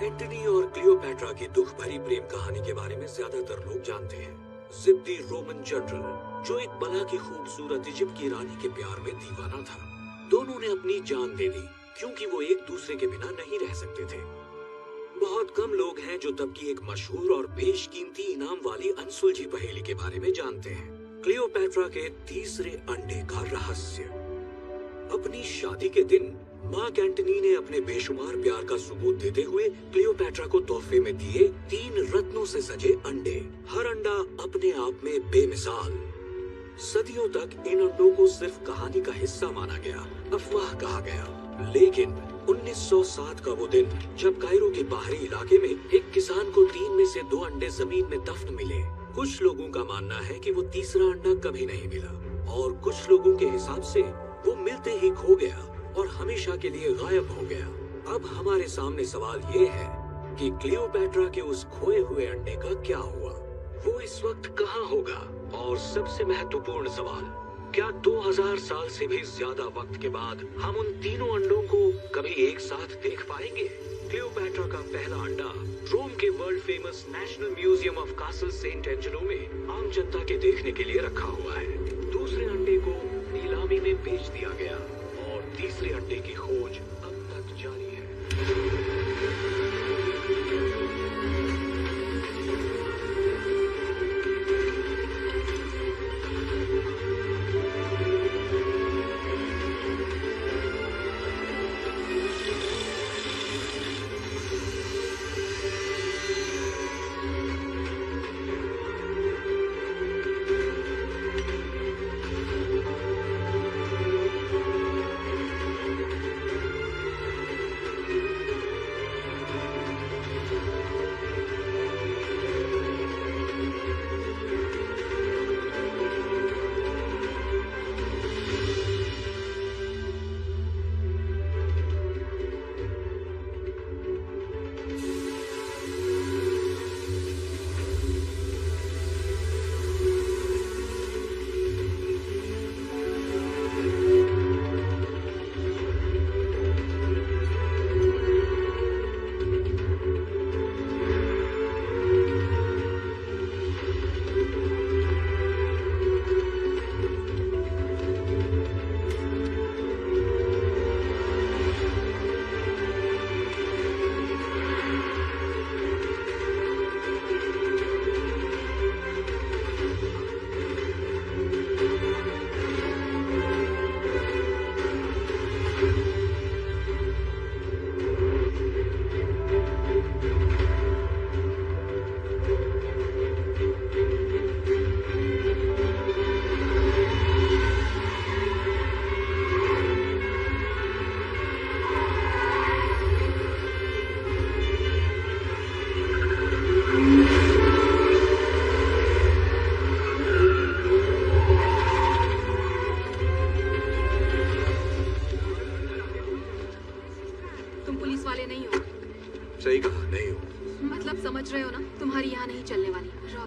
Antony और Cleopatra की दुख भरी प्रेम कहानी के बारे में ज्यादातर लोग जानते हैं। जिद्दी रोमन जनरल जो एक बला की खूबसूरत इजिप्ट की रानी के प्यार में दीवाना था। दोनों ने अपनी जान दे दी क्योंकि वो एक दूसरे के बिना नहीं रह सकते थे। बहुत कम लोग हैं जो तब की एक मशहूर और बेशकीमती इनाम वाली अनसुलझी पहेली के बारे में जानते हैं, क्लियोपैट्रा के तीसरे अंडे का रहस्य। अपनी शादी के दिन मार्क एंटनी ने अपने बेशुमार प्यार का सबूत देते हुए क्लियोपैट्रा को तोहफे में दिए 3 रत्नों से सजे अंडे। हर अंडा अपने आप में बेमिसाल। सदियों तक इन अंडों को सिर्फ कहानी का हिस्सा माना गया, अफवाह कहा गया। लेकिन 1907 का वो दिन जब कायरो के बाहरी इलाके में एक किसान को 3 में से 2 अंडे जमीन में दफन मिले। कुछ लोगों का मानना है कि वो तीसरा अंडा कभी नहीं मिला और कुछ लोगों के हिसाब से वो मिलते ही खो गया और हमेशा के लिए गायब हो गया। अब हमारे सामने सवाल ये है कि क्लियोपैट्रा के उस खोए हुए अंडे का क्या हुआ, वो इस वक्त कहाँ होगा? और सबसे महत्वपूर्ण सवाल, क्या 2000 साल से भी ज्यादा वक्त के बाद हम उन तीनों अंडों को कभी एक साथ देख पाएंगे? क्लियोपैट्रा का पहला अंडा रोम के world famous national museum of Castle Sant Angelo में आम जनता के देखने के लिए रखा हुआ है। दूसरे अंडे को नीलामी में बेच दिया गया और तीसरे अंडे की खोज अब तक जारी है।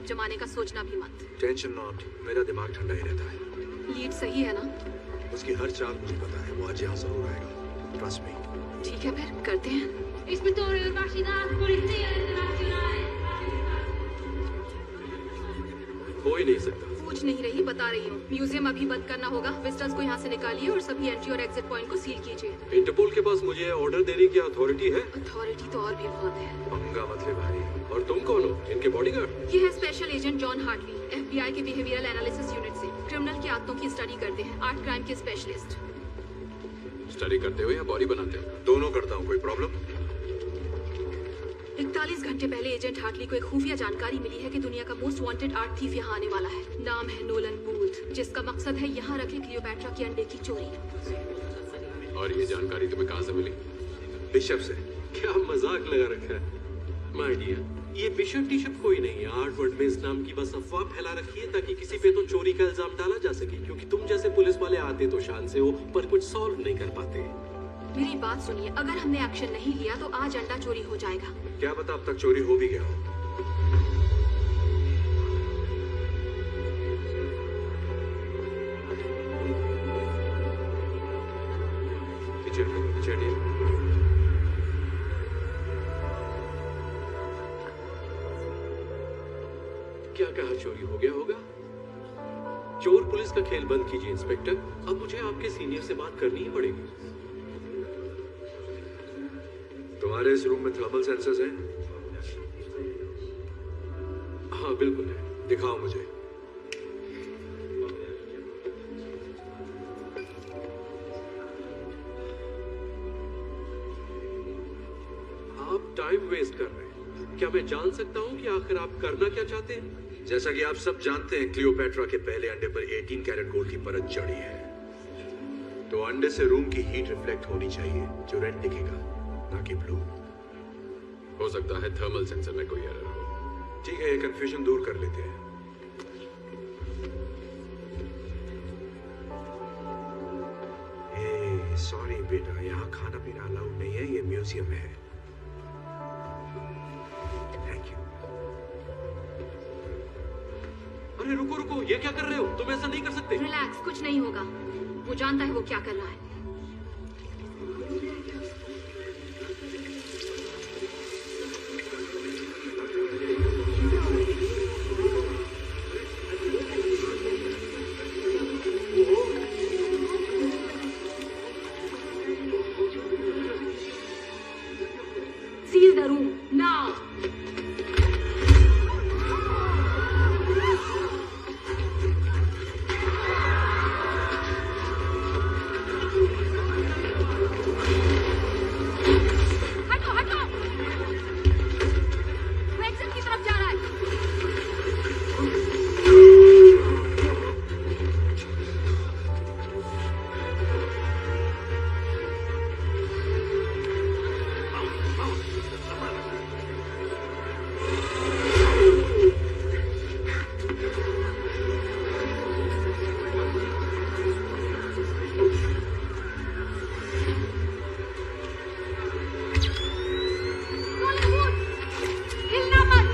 जमाने का सोचना भी मत। टेंशन नॉट, मेरा दिमाग ठंडा ही रहता है। लीड सही है ना? उसकी हर चाल मुझे पता है, वो आज यहाँ जरूर आएगा। Trust me. ठीक है फिर करते हैं। हो ही नहीं सकता। पूछ नहीं रही, बता रही हूँ। म्यूजियम अभी बंद करना होगा। विजिटर्स को यहाँ से निकालिए और सभी एंट्री और एग्जिट पॉइंट को सील कीजिए। इंटरपोल के पास मुझे ऑर्डर देने की अथॉरिटी है? अथॉरिटी तो और भी बहुत है। पंगा मत ले भाई। और तुम कौन हो? इनके बॉडीगार्ड? ये है special agent John Hartley, FBI के बिहेवियरल एनालिसिस यूनिट से। क्रिमिनल की आदतों की स्टडी करते हैं, आर्ट क्राइम के स्पेशलिस्ट। स्टडी करते हो या बॉडी बनाते हो? दोनों करता हूँ। कोई प्रॉब्लम? 41 घंटे पहले एजेंट हार्टली को एक खुफिया जानकारी मिली है कि दुनिया का मोस्ट वांटेड आर्ट थीफ यहाँ आने वाला है। नाम है नोलन बूथ, जिसका मकसद है यहाँ रखे क्लियोपैट्रा के अंडे की चोरी। और ये जानकारी तुम्हें कहाँ से मिली? बिशप से। क्या मजाक लगा रखा है? माय डियर, ये बिशप टिशप कोई नहीं है। आर्ट वर्ल्ड में इस नाम की बस अफवाह फैला रखी है ताकि किसी पे तो चोरी का इल्जाम डाला जा सके, क्योंकि तुम जैसे पुलिस वाले आते तो शान से हो पर कुछ सॉल्व नहीं कर पाते। मेरी बात सुनिए, अगर हमने एक्शन नहीं लिया तो आज अंडा चोरी हो जाएगा। क्या पता अब तक चोरी हो भी गया हो। क्या कहा चोरी हो गया होगा? चोर पुलिस का खेल बंद कीजिए इंस्पेक्टर। अब मुझे आपके सीनियर से बात करनी ही पड़ेगी। तुम्हारे इस रूम में थर्मल सेंसर्स हैं? हाँ बिल्कुल है। दिखाओ मुझे। आप टाइम वेस्ट कर रहे हैं। क्या मैं जान सकता हूं कि आखिर आप करना क्या चाहते हैं? जैसा कि आप सब जानते हैं, क्लियोपेट्रा के पहले अंडे पर 18 कैरेट गोल्ड की परत चढ़ी है। तो अंडे से रूम की हीट रिफ्लेक्ट होनी चाहिए, जो रेड दिखेगा, ना कि ब्लू। हो सकता है थर्मल सेंसर में कोई एरर हो। ठीक है, ये कंफ्यूजन दूर कर लेते हैं। सॉरी बेटा, यहाँ खाना पीना अलाउड नहीं है, ये म्यूजियम है। Thank you. अरे रुको रुको, ये क्या कर रहे हो? तुम ऐसा नहीं कर सकते। रिलैक्स, कुछ नहीं होगा। वो जानता है वो क्या कर रहा है। Seal the room now. हटो हटो। वो एग्जिट की तरफ जा रहा है। हिलना मत।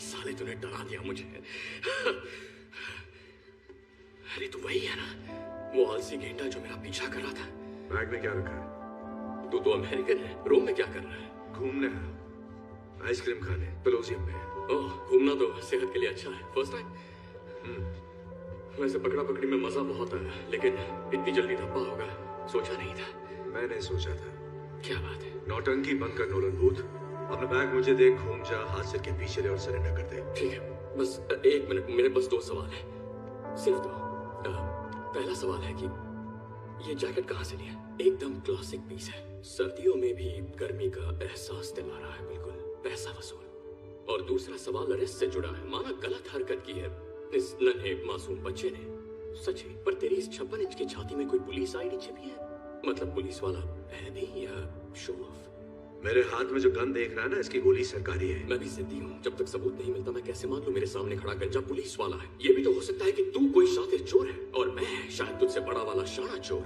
साले तूने डरा दिया मुझे। अरे तू वही है ना, वो आलसी गेंडा जो मेरा पीछा कर रहा था। बैग में क्या रखा है? तू तो अमेरिकन है, रोम में क्या कर रहा है? घूमने है, आइसक्रीम खाने, कोलोसियम में। ओह, घूमना तो सेहत के लिए अच्छा है। First time? वैसे पकड़ा पकड़ी में मजा बहुत आया, लेकिन इतनी जल्दी धब्बा होगा सोचा नहीं था। मैंने सोचा था। क्या बात है? नौटंकी बंद कर नोलन बूथ। अपना बैग मुझे दे, घूम जा, हाथ सिर के पीछे ले और सरेंडर कर दे। ठीक है। बस एक मिनट, मेरे बस 2 सवाल है, सिर्फ 2। पहला सवाल है कि ये जैकेट कहाँ से लिया? एकदम क्लासिक पीस है, सर्दियों में भी गर्मी का एहसास दिला रहा है, बिल्कुल पैसा वसूल। और दूसरा सवाल अरेस्ट से जुड़ा है। माना गलत हरकत की है इस नन्हे मासूम बच्चे ने, सच है, पर तेरी इस 56 इंच की छाती में कोई पुलिस आईडी छिपी है? मतलब पुलिस वाला है भी या शो ऑफ? मेरे हाथ में जो गन देख रहा है ना, इसकी गोली सरकारी है। मैं भी जिद्दी हूँ, जब तक सबूत नहीं मिलता मैं कैसे मान लूं मेरे सामने खड़ा गंजा पुलिस वाला है? ये भी तो हो सकता है कि तू कोई शातिर चोर है और मैं शायद तुझसे बड़ा वाला शाना चोर।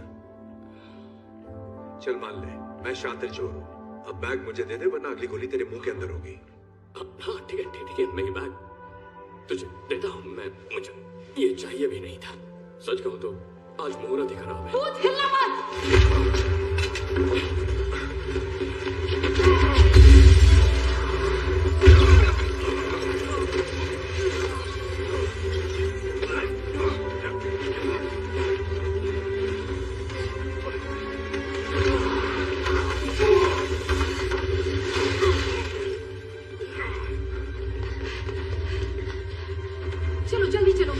चल मान ले मैं शातिर चोर हूँ। अब बैग मुझे दे दे, वरना अगली गोली तेरे मुंह के अंदर होगी। हाँ ठीक है ठीक है, मैं ये बैग तुझे देता हूँ। मुझे ये चाहिए भी नहीं था, सच कहूँ तो आज मुहूर्त ही खराब है। हिलना मत। चलो जल्दी चलो।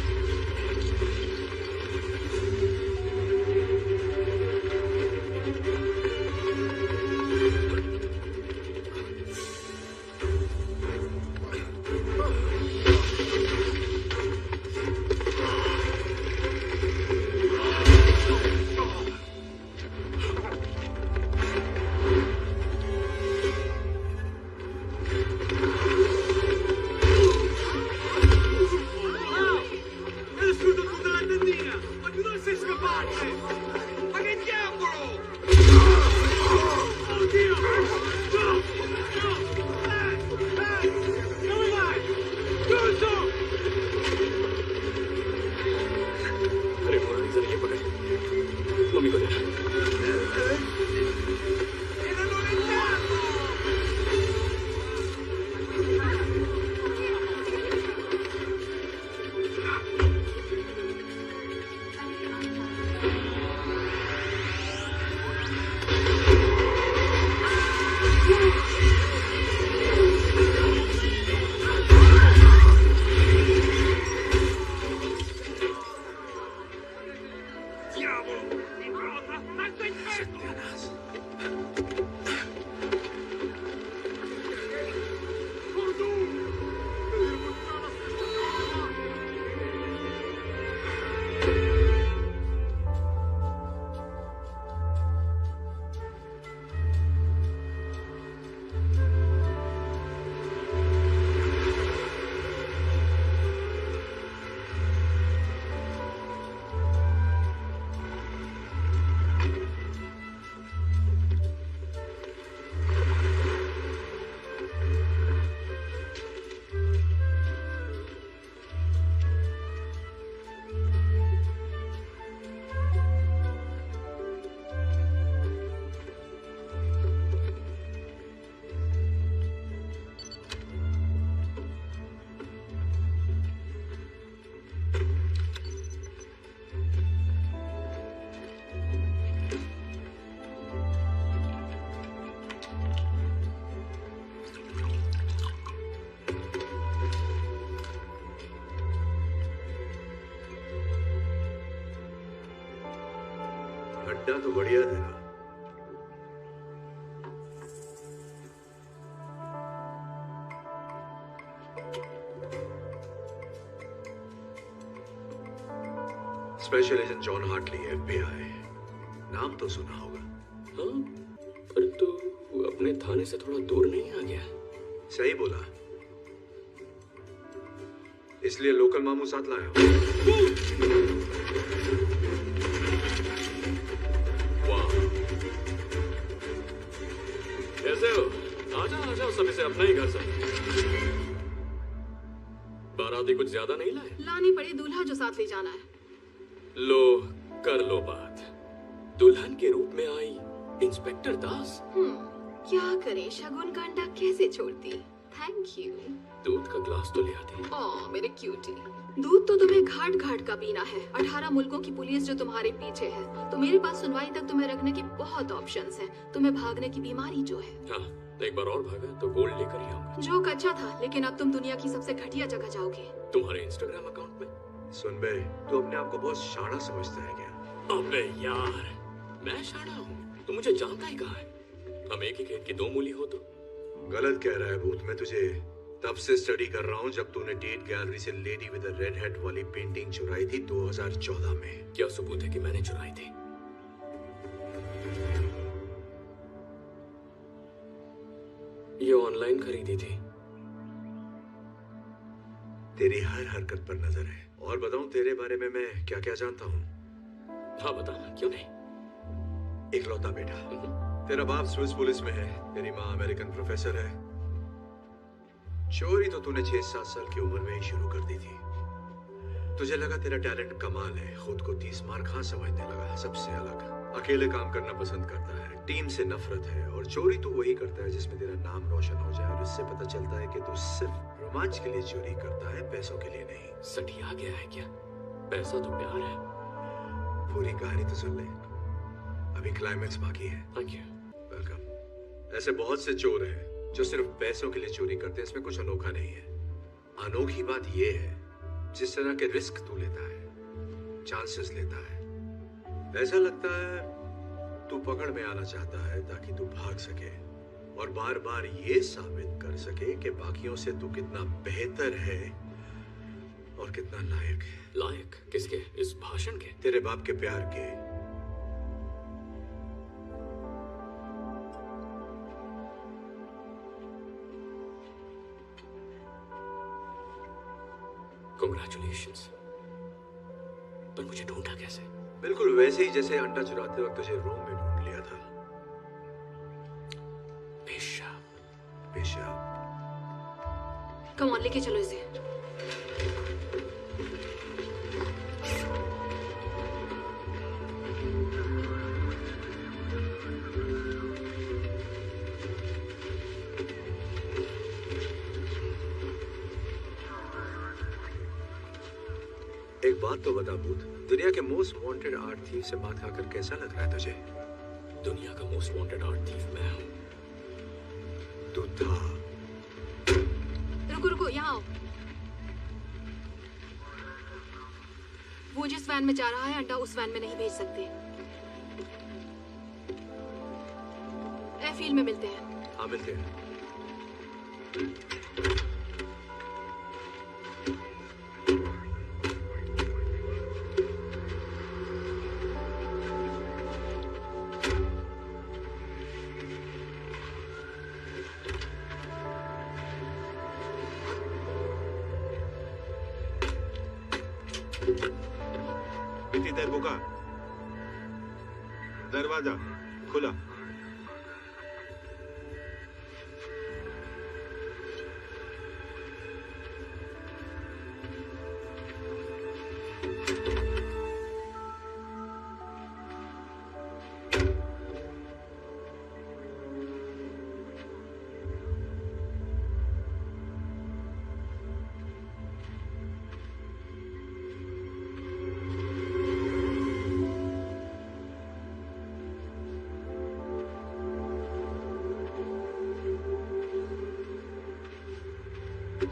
अरे मुरारी जरा ये पकड़, मम्मी को देना। अड्डा तो बढ़िया था। Special agent John Hartley, FBI। नाम तो सुना होगा। हाँ, पर तू अपने थाने से थोड़ा दूर नहीं आ गया? सही बोला, इसलिए लोकल मामू साथ लाया हूं। वाह, कैसे हो? आजा आजा, सब इसे अपना ही घर समझ। बाराती कुछ ज्यादा नहीं लाए? लानी पड़ी दूल्हा जो साथ ले जाना है। लो कर लो बात। दुल्हन के रूप में आई इंस्पेक्टर दास। क्या करें, शगुन का अंडा कैसे छोड़ती। Thank you. दूध का ग्लास तो ले आते। ओह मेरे क्यूटी, दूध तो तुम्हें घाट घाट का पीना है। 18 मुल्कों की पुलिस जो तुम्हारे पीछे है, तो मेरे पास सुनवाई तक तुम्हें रखने के बहुत ऑप्शंस हैं। तुम्हें भागने की बीमारी जो है। हाँ, एक बार और भागा तो गोल्ड लेकर ही आऊंगा। जोक अच्छा था, लेकिन अब तुम दुनिया की सबसे घटिया जगह जाओगे। तुम्हारे इंस्टाग्राम अकाउंट में? सुन बे, तू अपने आप को बहुत शाना समझता है क्या? अबे यार, मैं शाना हूँ? तू मुझे जानता ही कहाँ है? हम एक ही खेत की दो मूली हो तो। गलत कह रहा है भूत। मैं तुझे तब से स्टडी कर रहा हूँ जब तूने टेट गैलरी से lady with the red head वाली पेंटिंग चुराई थी 2014 में। क्या सबूत है कि मैंने चुराई थी? ये ऑनलाइन खरीदी थी। तेरी हर हरकत पर नजर है। और बताऊं तेरे बारे में मैं क्या क्या जानता हूँ? हाँ बताना, क्यों नहीं। इकलौता बेटा। तेरा बाप स्विस पुलिस में है, तेरी माँ अमेरिकन प्रोफेसर है। चोरी तो तूने 6-7 साल की उम्र में ही शुरू कर दी थी। तुझे लगा तेरा टैलेंट कमाल है, खुद को 30 मार खां समझने लगा। सबसे अलग, अकेले काम करना पसंद करता है, टीम से नफरत है, और चोरी तू वही करता है जिसमें तेरा नाम रोशन हो जाए। और इससे पता चलता है कि तू सिर्फ रोमांच के लिए चोरी करता है, पैसों के लिए नहीं। सठिया गया है क्या? पैसा तो प्यार है। पूरी कहानी तो सुन ले, अभी क्लाइमैक्स बाकी है। Thank you. वेलकम। ऐसे बहुत से चोर हैं जो सिर्फ पैसों के लिए चोरी करते हैं। इसमें कुछ अनोखा नहीं है। अनोखी बात यह है जिस तरह के रिस्क तू लेता है, चांसेस लेता है। ऐसा लगता है तू पकड़ में आना चाहता है ताकि तू भाग सके और बार बार ये साबित कर सके कि बाकियों से तू कितना बेहतर है और कितना लायक है। लायक किसके? इस भाषण के? तेरे बाप के प्यार के। Congratulations। पर मुझे ढूंढा कैसे? बिल्कुल वैसे ही जैसे अंडा चुराते वक्त तुझे रोम में ढूंढ लिया था। पेशाब। पेशाब। कम ऑन, लेके चलो इसे। एक बात तो बता भूत, दुनिया के मोस्ट वांटेड आर्ट थीफ से बात खाकर कैसा लग रहा है तुझे? दुनिया का मोस्ट वांटेड आर्ट थीफ मैं हूं। तू था। रुको रुको, यहाँ आओ। वो जिस वैन में जा रहा है, अंडा उस वैन में नहीं भेज सकते। एयरफील्ड में मिलते हैं। हाँ मिलते हैं। कितनी देर रुका? दरवाजा खुला।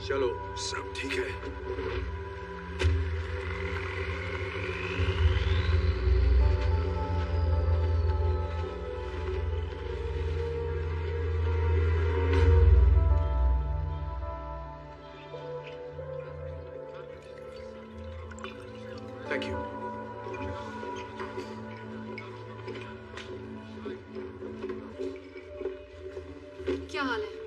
चलो, सब ठीक है। Thank you. क्या हाल है?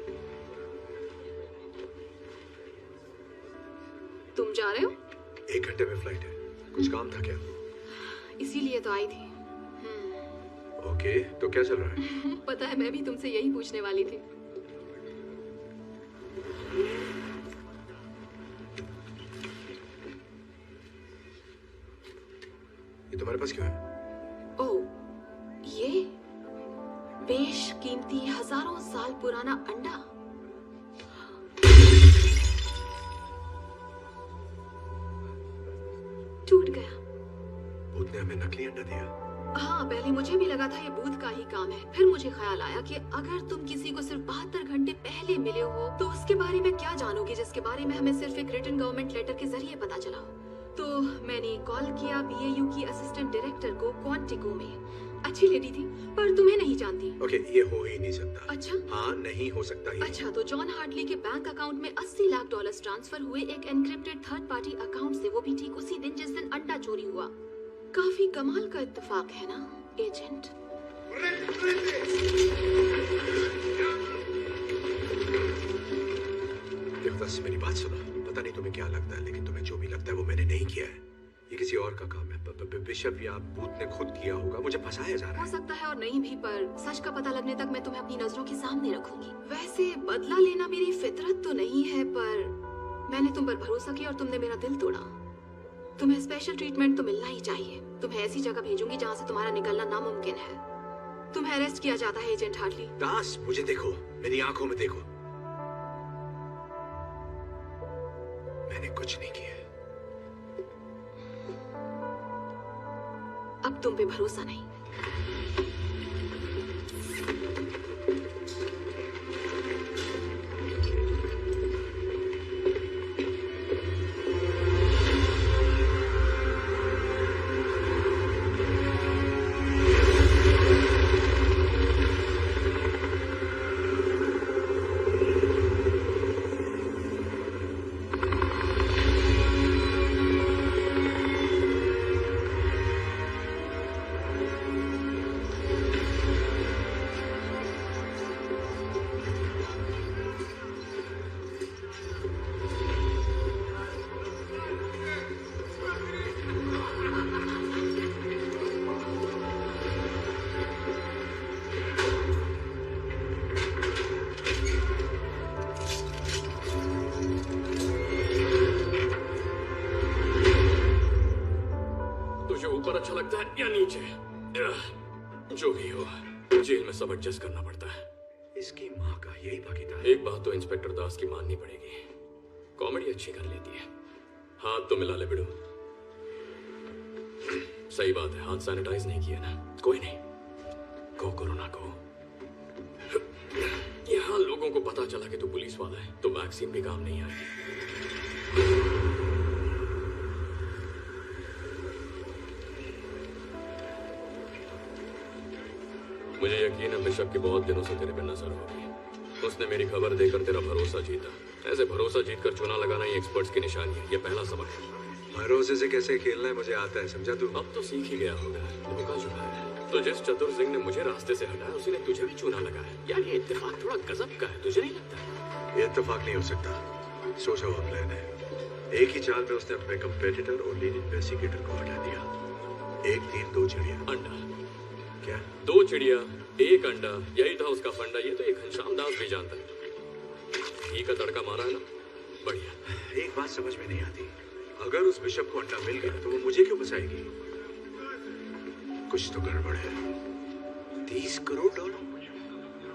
तुम जा रहे हो? 1 घंटे में फ्लाइट है। कुछ काम था क्या? इसीलिए तो आई थी। ओके, तो क्या चल रहा है? पता है, मैं भी तुमसे यही पूछने वाली थी। ये तुम्हारे पास क्यों है? ओह, ये बेशकीमती हजारों साल पुराना अंडा। टूट गया। भूत ने हमें नकली अंडा दिया। हाँ, पहले मुझे भी लगा था ये बूथ का ही काम है। फिर मुझे ख्याल आया कि अगर तुम किसी को सिर्फ 72 घंटे पहले मिले हो तो उसके बारे में क्या जानोगे जिसके बारे में हमें सिर्फ एक रिटन गवर्नमेंट लेटर के जरिए पता चला। तो मैंने कॉल किया BAU की असिस्टेंट डायरेक्टर को क्वांटिको में। अच्छी लेडी थी पर तुम्हें नहीं जानती। ओके, ये हो ही नहीं सकता। अच्छा, हाँ, नहीं हो सकता ही। अच्छा, तो जॉन हार्टली के बैंक अकाउंट में $80 लाख ट्रांसफर हुए एक एनक्रिप्टेड थर्ड पार्टी अकाउंट से, वो भी ठीक उसी दिन जिस दिन अंडा चोरी हुआ। काफी कमाल का इत्तेफाक है ना एजेंट? बस मेरी बात सुनो। पता नहीं तुम्हें क्या लगता है, लेकिन तुम्हें जो भी लगता है वो मैंने नहीं किया है। ये किसी और का काम है। बिशप या बूथ ने खुद किया होगा। मुझे फंसाया जा रहा हो है। सकता है और नहीं भी, पर सच का पता लगने तक मैं तुम्हें अपनी नजरों के सामने रखूंगी। वैसे बदला लेना मेरी फितरत तो नहीं है, पर मैंने तुम पर भरोसा किया और तुमने मेरा दिल तोड़ा। तुम्हें स्पेशल ट्रीटमेंट तो मिलना ही चाहिए। तुम्हें ऐसी जगह भेजूंगी जहाँ से तुम्हारा निकलना नामुमकिन है। तुम्हें अरेस्ट किया जाता है एजेंट हार्टली। दास, मुझे देखो, मेरी आंखों में देखो। मैंने कुछ नहीं किया। अब तुम पे भरोसा नहीं। ऊपर अच्छा लगता है या नीचे? जो भी हो, जेल में सब एडजस्ट करना पड़ता है। इसकी माँ का यही बाकी था। एक बात तो इंस्पेक्टर दास की माननी पड़ेगी, कॉमेडी अच्छी कर लेती है। हाथ तो मिला ले बिड़ू। सही बात है, हाथ सैनिटाइज नहीं किया ना। कोई नहीं, को कोरोना को। यहाँ लोगों को पता चला कि तू पुलिस वाला है तो वैक्सीन भी काम नहीं आएगी। मुझे यकीन है बिशप की बहुत दिनों से तेरे पे नजर होगी। उसने मेरी खबर देकर तेरा भरोसा जीता। ऐसे भरोसा जीतकर चुना लगाना ही एक्सपर्ट्स की निशानी है। ये पहला सबक है। भरोसे से कैसे खेलना है मुझे आता है, समझा तू? अब तो सीख ही गया होगा। धोखा चुका है तो जिस चतुर सिंह ने मुझे रास्ते से हटाया उसी ने तुझे भी चुना लगाया। यार ये इत्तेफाक थोड़ा गजब का है, तुझे नहीं लगता? ये इत्तेफाक नहीं हो सकता, सोचा हुआ प्लान है। एक ही चाल में उसने अपने कंपेटिटर और लीड इन्वेस्टिगेटर को हटा दिया। एक तीर दो चिड़िया। अंडा क्या? दो चिड़िया एक अंडा, यही था उसका फंडा। ये तो एक घनश्याम दास भी जानता है। घी का तड़का मारा है ना, बढ़िया। एक बात समझ में नहीं आती, अगर उस बिशप को अंडा मिल गया तो वो मुझे क्यों बचाएगी? कुछ तो गड़बड़ है। 30 करोड़ डॉलर?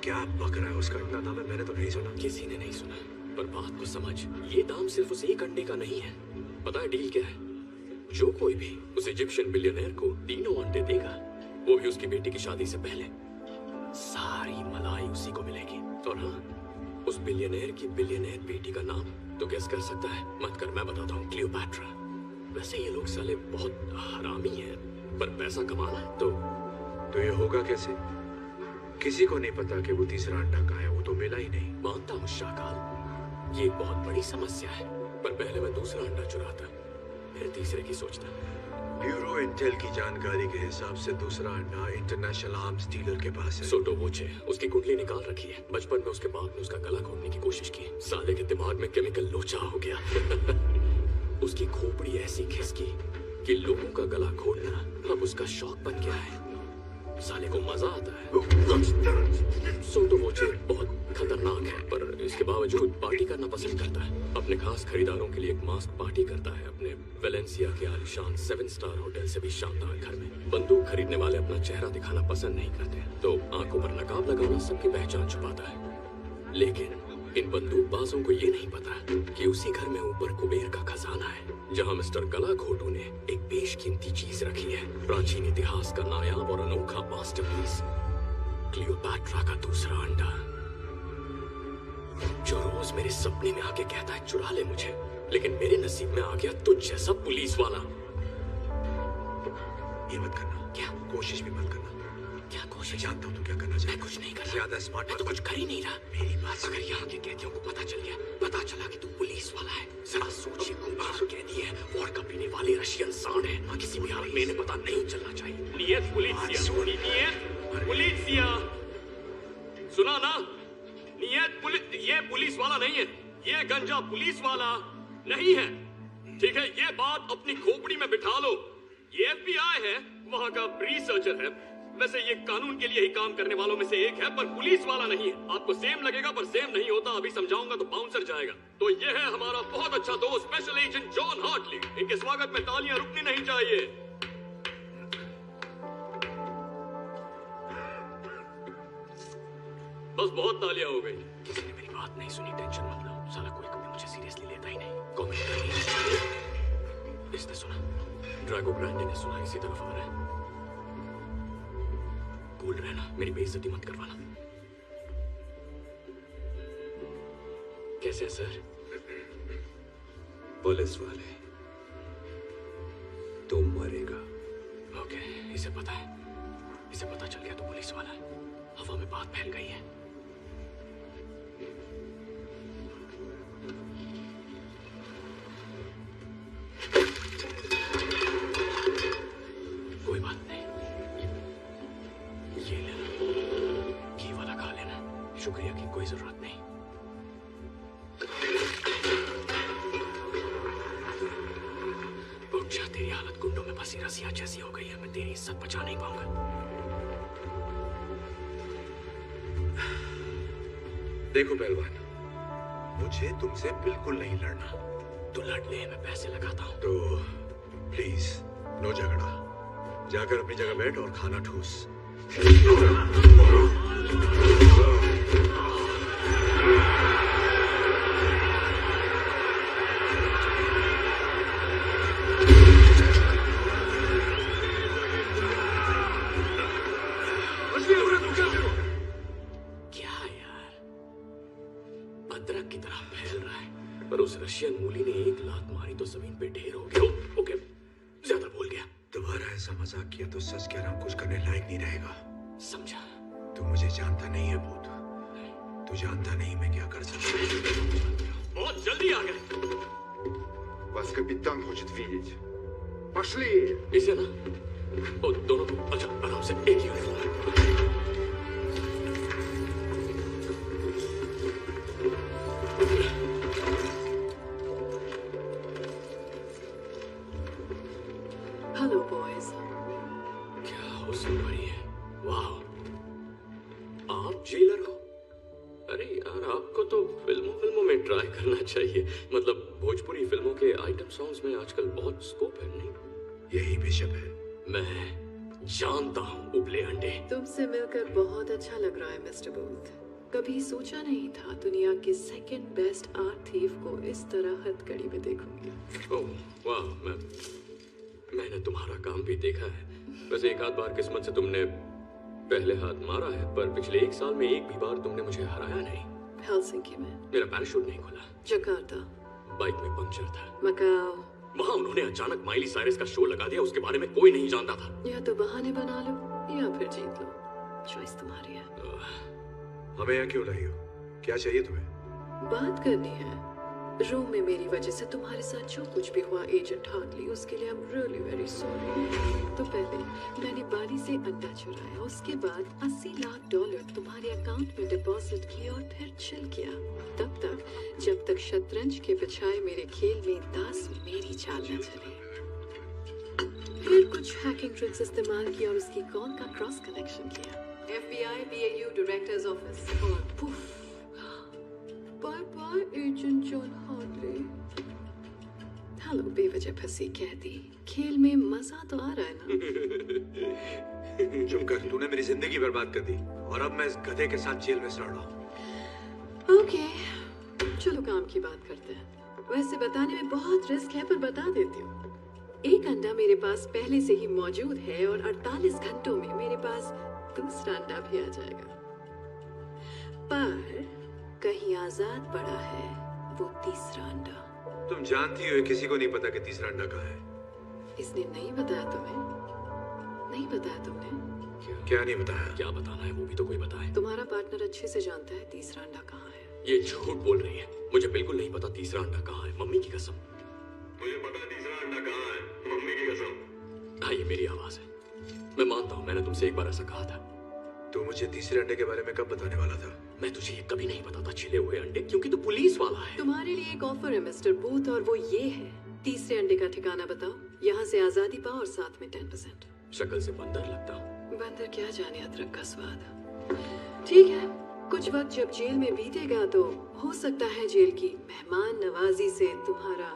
क्या बक रहा है? उसका इतना दाम है, मैंने तो नहीं सुना। किसी ने नहीं सुना, पर बात को समझ। ये दाम सिर्फ उस एक अंडे का नहीं है। पता है डील क्या है? जो कोई भी उस इजिप्शियन बिलियनर को 3 अंडे देगा, वो भी उसकी बेटी की शादी से पहले, सारी मलाई उसी को मिलेगी। और हाँ, उस बिलियनर की बिलियनर बेटी का नाम तो गेस कर सकता है? मत कर, मैं बताता हूँ। क्लियोपैट्रा। वैसे ये लोग साले बहुत हरामी हैं, पर पैसा कमाना है तो ये होगा कैसे? किसी को नहीं पता कि वो तीसरा अंडा कहाँ है। वो तो मिला ही नहीं। मानता हूँ शाकाल, ये एक बहुत बड़ी समस्या है, पर पहले मैं दूसरा अंडा चुराता, फिर तीसरे की सोचता। ब्यूरो इंटेल की जानकारी के हिसाब से दूसरा अंडा इंटरनेशनल आर्म्स डीलर के पास है। सोटो वोचे, उसकी कुंडली निकाल रखी है। बचपन में उसके बाप ने उसका गला घोटने की कोशिश की। साले के दिमाग में केमिकल लोचा हो गया। उसकी खोपड़ी ऐसी खिसकी कि लोगों का गला घोटना अब उसका शौक बन गया है। साले को मजा आता है। सोटो वोचे बहुत खतरनाक है, पर इसके बावजूद पार्टी करना पसंद करता है। अपने खास खरीदारों के लिए एक मास्क पार्टी करता है अपने वेलेंसिया के आलीशान 7 स्टार होटल से भी शानदार घर में। बंदूक खरीदने वाले अपना चेहरा दिखाना पसंद नहीं करते, तो आंखों पर नकाब लगाना सबकी पहचान छुपाता है। लेकिन इन बंदूकबाजों को ये नहीं पता कि उसी घर में ऊपर कुबेर का खजाना है। जहां मिस्टर गलाघोटू ने एक बेशकीमती चीज रखी है, प्राचीन इतिहास का नायाब और अनोखा मास्टरपीस, क्लियोपैट्रा का दूसरा अंडा, जो रोज मेरे सपने में आके कहता है चुरा ले मुझे, लेकिन मेरे नसीब में आ गया तुझ जैसा पुलिस वाला। ये मत करना। क्या? कोशिश भी मत करना। क्या कोशिश? जानता हूँ तू क्या करना चाहता है। मैं कुछ नहीं कर रहा। ज्यादा स्मार्ट मैं तो कुछ कर ही नहीं रहा। मेरी बात अगर यहाँ के कैदियों को पता चल गया, पता चला कि तू पुलिस वाला है, जरा सोच, ये गुमराह कैदी है, वोडका पीने वाले रशियन सांड है, किसी भी हाल में इन्हें पता नहीं चलना चाहिए। नियत पुलिसिया, नियत पुलिसिया, सुना ना? नियत पुलिस, ये पुलिस वाला नहीं है, ये गंजा पुलिस वाला नहीं है, ठीक है? ये बात अपनी खोपड़ी में बिठा लो। ये FBI है, वहाँ का रिसर्चर है, वैसे ये कानून के लिए ही काम करने वालों में से एक है, पर पुलिस वाला नहीं है। आपको सेम लगेगा पर सेम नहीं होता, अभी समझाऊंगा तो बाउंसर जाएगा। तो ये है हमारा बहुत अच्छा दोस्त स्पेशल एजेंट जॉन हार्टली। इनके स्वागत में तालियां रुकनी नहीं चाहिए। बस बहुत तालियां हो गई। किसी ने मेरी बात नहीं सुनी, टेंशन मत लो, साला कोई कभी मुझे सीरियसली लेता ही नहीं। कमेंट इसने सुना, ड्रैगो ग्रांडे ने सुना, इसी तरफ आ रहा है। कूल रहना, मेरी बेइज्जती मत करवाना। कैसे है सर? पुलिस वाले, तुम मरेगा। ओके, इसे पता है, इसे पता चल गया तो पुलिस वाला है। हवा में बात फैल गई है। कोई बात नहीं, ये ले लो, घी वाला खा लेना, शुक्रिया की कोई जरूरत नहीं। उठ जा, तेरी हालत गुंडों में फंसी रसिया जैसी हो गई है, मैं तेरी इज्जत बचा नहीं पाऊंगा। देखो पहलवान, मुझे तुमसे बिल्कुल नहीं लड़ना। तो लड़ने में पैसे लगाता हूँ। तो प्लीज नो झगड़ा, जाकर अपनी जगह बैठ और खाना ठूस। क्या यार, अदरक की तरह फैल रहा है, पर उस रशियन मूली ने एक लात मारी तो जमीन पे ढेर हो गया। ओके, ज्यादा बोल गया। दोबारा ऐसा मजाक किया तो सच कह रहा हूं, कुछ करने लायक नहीं रहेगा। समझा? तू मुझे जानता नहीं है भूत, तू जानता नहीं मैं क्या कर सकता हूं। बहुत जल्दी आ गए। Вас капитан хочет видеть. Пошли! इसे ना, ओ दोनों को, अच्छा आराम से, एक यूनिफॉर्म। Hello boys. क्या हुस्न भरी है, वाह। आप जेलर हो? अरे यार, आपको तो फिल्मों में ट्राई करना चाहिए। मतलब भोजपुरी फिल्मों के आइटम सॉन्ग्स में आजकल बहुत स्कोप है, नहीं? यही बिशप है। मैं जानता हूँ उबले अंडे। तुमसे मिलकर बहुत अच्छा लग रहा है मिस्टर बूथ। कभी सोचा नहीं था दुनिया के सेकंड बेस्ट आर्ट थीफ को इस तरह हथकड़ी में देखूंगी। ओह वाह, मैंने तुम्हारा काम भी देखा है। वैसे एक आध बार किस्मत से तुमने पहले हाथ मारा है, पर पिछले एक साल में एक भी बार तुमने मुझे हराया नहीं। हेलसिंकी में, मेरा पैराशूट नहीं खुला, जकार्ता, बाइक में पंक्चर था, मकाओ। वहाँ उन्होंने अचानक माइली साइरस का शो लगा दिया, उसके बारे में कोई नहीं जानता था। या तो बहाने बना लो या फिर जीत लो, चॉइस तुम्हारी है। हमें यहाँ क्यों लाई हो? क्या चाहिए तुम्हें? बात करनी है। रूम में मेरी वजह से तुम्हारे साथ जो कुछ भी हुआ एजेंट हार्टली, उसके लिए I am really very sorry. तो पहले मैंने बाली से अंडा चुराया, उसके बाद $80 लाख तुम्हारे अकाउंट में डिपॉजिट किया और फिर चिल किया, तब तक जब तक शतरंज के बजाय मेरे खेल में दास मेरी चाल न चले। फिर कुछ हैकिंग ट्रिक्स इस्तेमाल किया और उसकी कॉल का क्रॉस कनेक्शन किया। FBI BAU डायरेक्टर्स ऑफिस और poof, bye bye agent John Hartley. Hello बेवजह फंसी कैदी, खेल में मजा तो आ रहा है ना? चुप कर, तूने मेरी जिंदगी बर्बाद कर दी और अब मैं इस गधे के साथ जेल में सड़ रहा हूँ। ओके, चलो काम की बात करते हैं। वैसे बताने में बहुत रिस्क है, पर बता देती हूँ। एक अंडा मेरे पास पहले से ही मौजूद है और 48 घंटों में मेरे पास दूसरा अंडा भी आ जाएगा। पर कहीं आजाद पड़ा है वो तीसरा अंडा। तुम जानती हो किसी को नहीं पता कि तीसरा अंडा कहाँ है। इसने नहीं बताया तुम्हें? नहीं बताया तुमने? क्या नहीं बताया? क्या बताना है वो भी तो कोई बताए। तुम्हारा पार्टनर अच्छे से जानता है तीसरा अंडा कहाँ है। ये झूठ बोल रही है, मुझे बिल्कुल नहीं पता तीसरा अंडा कहाँ है, मम्मी की कसम। मुझे पता है तीसरा अंडा कहाँ है, मम्मी की कसम। हाँ, ये मेरी आवाज है। मैं मानता हूँ मैंने तुमसे एक बार ऐसा कहा था। तू मुझे तीसरे अंडे के बारे में कब बताने वाला था? मैं तुझे ये कभी नहीं बताता छिले हुए अंडे, क्योंकि तू पुलिस वाला है। तुम्हारे लिए एक ऑफर है मिस्टर बूथ, और वो ये है, तीसरे अंडे का ठिकाना बताओ, यहाँ से आजादी पाओ और साथ में 10%। शक्ल से बंदर लगता हूँ। बंदर क्या जाने अदरक का स्वाद। ठीक है, कुछ वक्त जब जेल में बीतेगा तो हो सकता है जेल की मेहमान नवाजी से तुम्हारा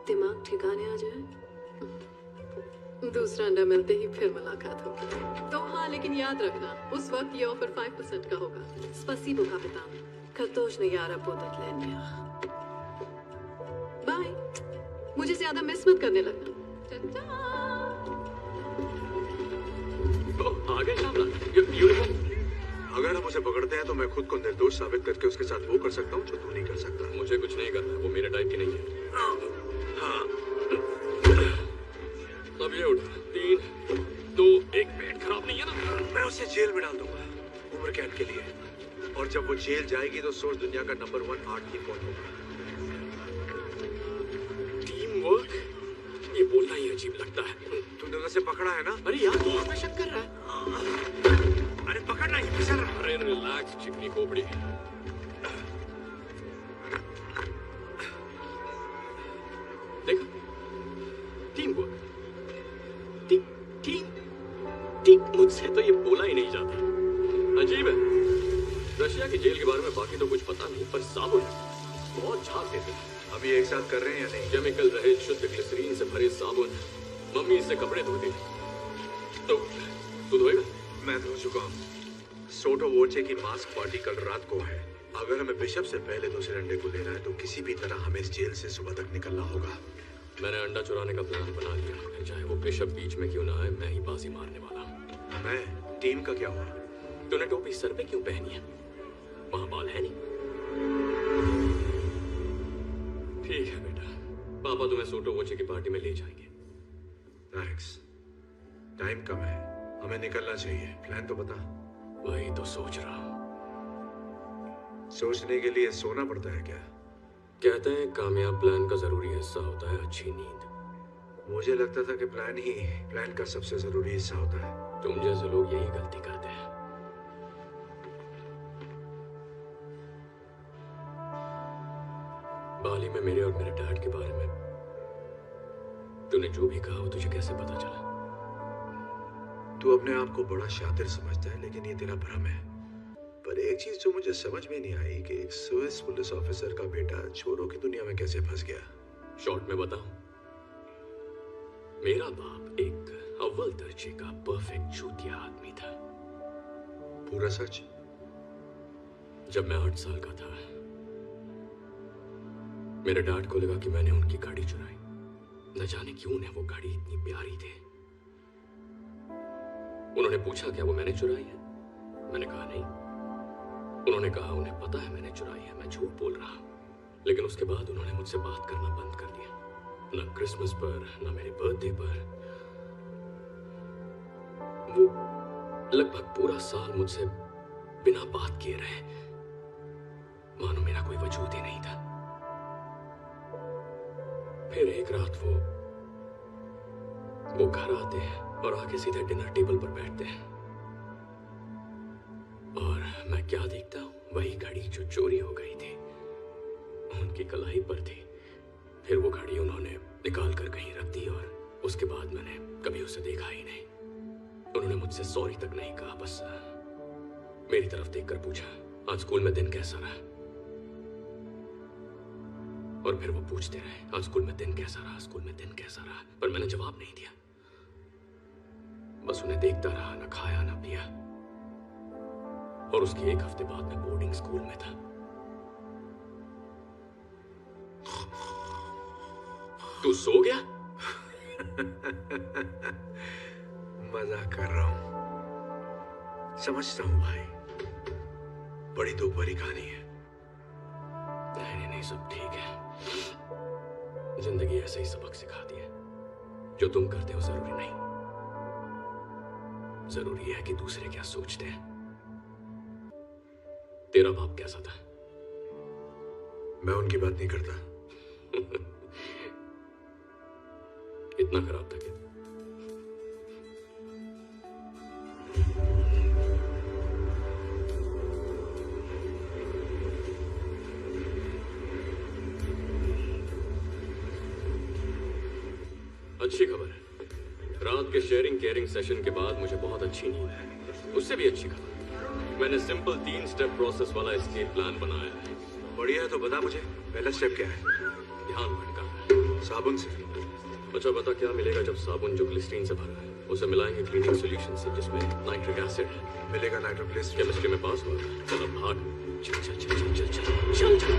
दिमाग ठिकाने आ जाए। दूसरा अंडा मिलते ही फिर मुलाकात होगी। तो हाँ, लेकिन याद रखना उस वक्त ये ऑफर 5% का होगा। स्पसीबो कापितान, खतोशने यारा पोतत लेन्या। बाय। मुझे ज्यादा मिस मत करने लगना। आ गए शामला। यूनिफॉर्म। अगर हम उसे पकड़ते हैं तो मैं खुद को निर्दोष साबित करके उसके साथ वो कर सकता हूँ जो तू नहीं कर सकता। मुझे कुछ नहीं करना है, वो मेरे टाइप की नहीं है। हाँ। अब ये उठ। 3, 2, 1। पेट खराब नहीं है ना? मैं उसे जेल में डाल दूंगा उम्र कैद के लिए, और जब वो जेल जाएगी तो सोच दुनिया का नंबर 1 आर्ट की कौन होगा। टीम वर्क, ये बोलना ही अजीब लगता है। तूने उसे पकड़ा है ना? अरे यार, तू मुझ पे शक कर रहा है। अरे पकड़ना ही फिसल रहा। अरे रिलैक्स चिकनी खोपड़ी। देखा, टीम वर्क। टीम मुझसे तो ये बोला ही नहीं जाता। अजीब है। रशिया की जेल के बारे में बाकी तो कुछ पता नहीं, पर साबुन बहुत झाग देते हैं। हम ये एक साथ कर रहे हैं या नहीं? केमिकल रहित शुद्ध ग्लिसरीन से भरे साबुन। मम्मी इससे कपड़े धोती। तो तू धोएगा? मैं धो चुका हूँ। सोटो वोचे की मास्क पार्टी कल रात को है। अगर हमें बिशप से पहले दूसरे अंडे को लेना है तो किसी भी तरह हमें इस जेल से सुबह तक निकलना होगा। मैंने अंडा चुराने का प्लान बना लिया, फिर चाहे वो बिशप बीच में क्यों ना आए, मैं ही बाजी मारने वाला हूँ। मैं टीम का क्या हुआ? तूने टोपी सर पे क्यों पहनी है? वहां बाल है नहीं? ठीक है बेटा, पापा तुम्हें सोटो वोचे की पार्टी में ले जाएंगे। थैंक्स। टाइम कम है, हमें निकलना चाहिए। प्लान तो बता। वही तो सोच रहा हूँ। सोचने के लिए सोना पड़ता है क्या? कहते हैं कामयाब प्लान का जरूरी हिस्सा होता है अच्छी नींद। मुझे लगता था कि प्लान का सबसे जरूरी हिस्सा होता है। तुम जैसे लोग यही गलती करते हैं। बाली में मेरे और मेरे डैड के बारे में तूने जो भी कहा वो तुझे कैसे पता चला? तू अपने आप को बड़ा शातिर समझता है, लेकिन ये तेरा भ्रम है। पर एक चीज जो मुझे समझ में नहीं आई कि एक स्विस पुलिस ऑफिसर का बेटा छोरों की दुनिया में कैसे फंस गया। शॉर्ट में बताऊं, मेरा बाप एक अव्वल दर्जे का परफेक्ट चूतिया आदमी था। पूरा सच? जब मैं 8 साल का था, मेरे डैड को लगा कि मैंने उनकी गाड़ी चुराई। न जाने क्यों उन्हें वो गाड़ी इतनी प्यारी थी। उन्होंने पूछा क्या वो मैंने चुराई है? मैंने कहा नहीं। उन्होंने कहा उन्हें पता है मैंने चुराई है, मैं झूठ बोल रहा हूं। लेकिन उसके बाद उन्होंने मुझसे बात करना बंद कर दिया। न क्रिसमस पर, न मेरे बर्थडे पर। वो लगभग पूरा साल मुझसे बिना बात किए रहे, मानो मेरा कोई वजूद ही नहीं था। फिर एक रात वो घर आते हैं और आके सीधे डिनर टेबल पर बैठते हैं, और मैं क्या देखता हूँ, वही घड़ी जो चोरी हो गई थी उनकी कलाई पर थी। फिर वो घड़ी उन्होंने निकाल कर कहीं रख दी, और उसके बाद मैंने कभी उसे देखा ही नहीं। उन्होंने मुझसे सॉरी तक नहीं कहा, बस मेरी तरफ देखकर पूछा आज स्कूल में दिन कैसा रहा। और फिर वो पूछते रहे आज स्कूल में दिन कैसा रहा, स्कूल में दिन कैसा रहा, पर मैंने जवाब नहीं दिया। बस उन्हें देखता रहा, ना खाया ना पिया। और उसके 1 हफ्ते बाद मैं बोर्डिंग स्कूल में था। तू सो गया? मजाक कर रहा हूं। समझता हूं भाई, बड़ी दुख भरी कहानी है। नहीं नहीं, सब ठीक है। जिंदगी ऐसे ही सबक सिखाती है। जो तुम करते हो जरूरी नहीं, जरूरी है कि दूसरे क्या सोचते हैं। तेरा बाप कैसा था? मैं उनकी बात नहीं करता। इतना खराब था क्या? अच्छी खबर है। रात के शेयरिंग केयरिंग सेशन के बाद मुझे बहुत अच्छी नींद है। उससे भी अच्छी खबर, मैंने सिंपल 3 स्टेप प्रोसेस वाला एस्केप प्लान बनाया है। बढ़िया है, तो बता मुझे पहला स्टेप क्या है? ध्यान भटका साबुन से। अच्छा बता, क्या मिलेगा जब साबुन जो ग्लिसरीन से भरा है उसे मिलाएंगे क्लीनिंग सॉल्यूशन से जिसमें नाइट्रिक एसिड है? मिलेगा नाइट्रोग्लिसरीन। केमिस्ट्री में पास हुआ? चल अब भाग। चल चल चल चल चल चल चल चल।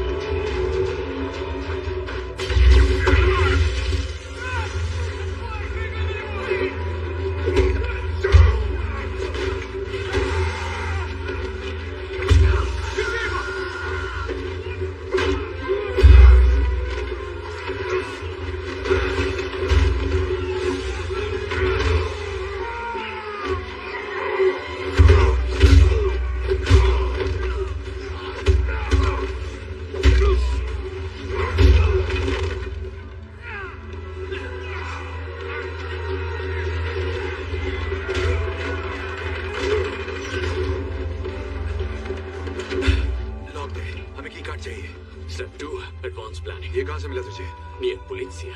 ये कहां से मिला तुझे? ये पुलिसिया,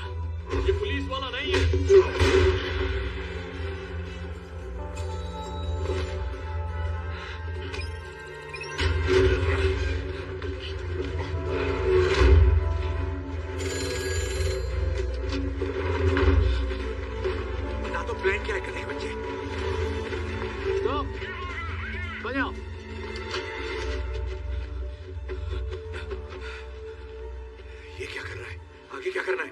ये पुलिस वाला नहीं है। ना तो प्लान क्या है करने बच्चे। स्टॉप, बजाओ। ये क्या कर रहा है? आगे क्या करना है?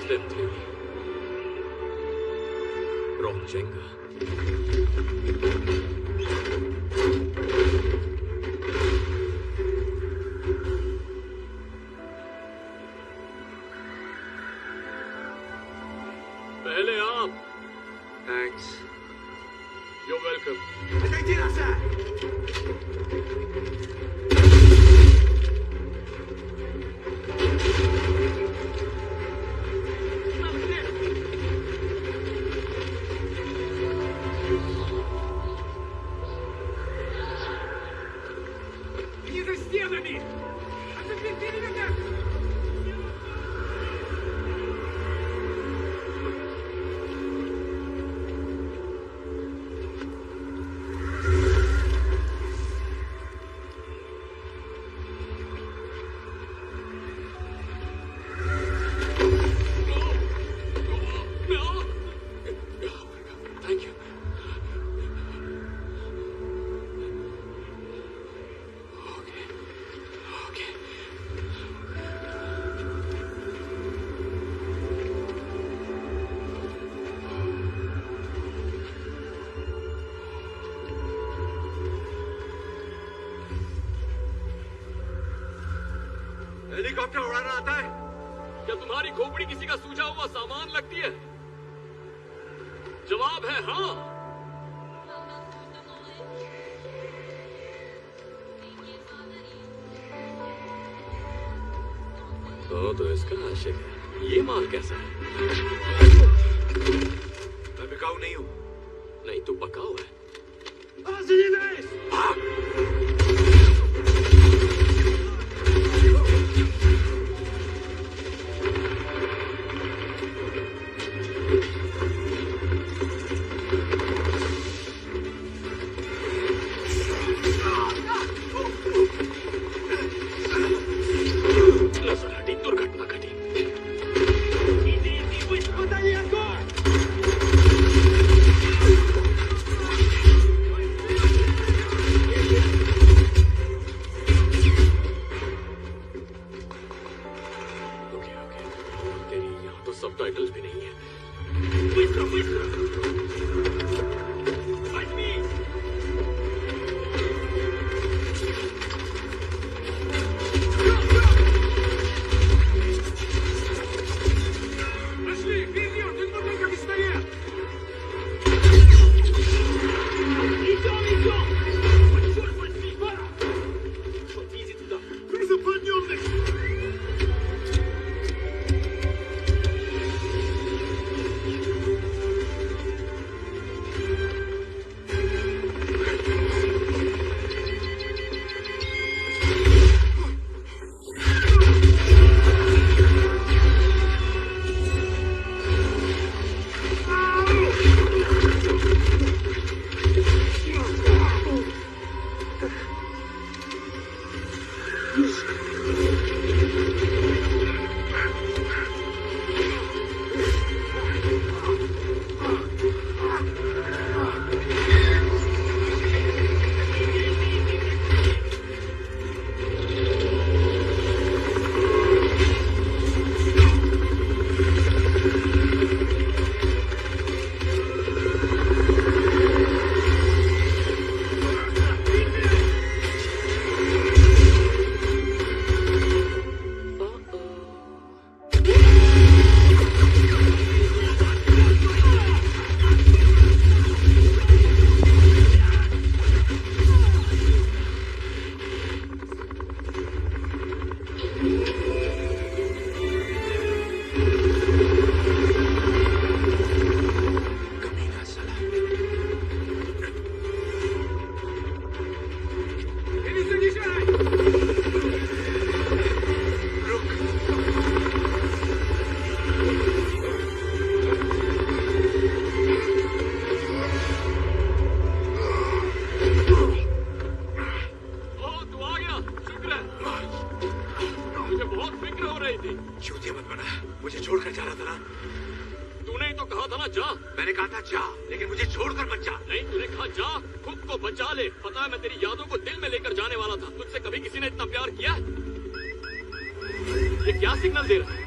Step 3. Rock Jenga. पहले आप। Thanks. You're welcome. Thank you. Okay. Okay. Helicopter उड़ाना आता है? क्या तुम्हारी खोपड़ी किसी का सूझा हुआ सामान लगती है? जवाब है हाँ। तो इसका आशिक है। ये माल कैसा है? मैं बिकाऊ नहीं हूं। नहीं, तू पकाऊ है। नजर हटी, दुर्घटना घटी। था ना, जा। मैंने कहा था जा, लेकिन मुझे छोड़कर मत जा। नहीं, तूने कहा जा, खुद को बचा ले। पता है मैं तेरी यादों को दिल में लेकर जाने वाला था। तुझसे कभी किसी ने इतना प्यार किया? ये क्या सिग्नल दे रहा है?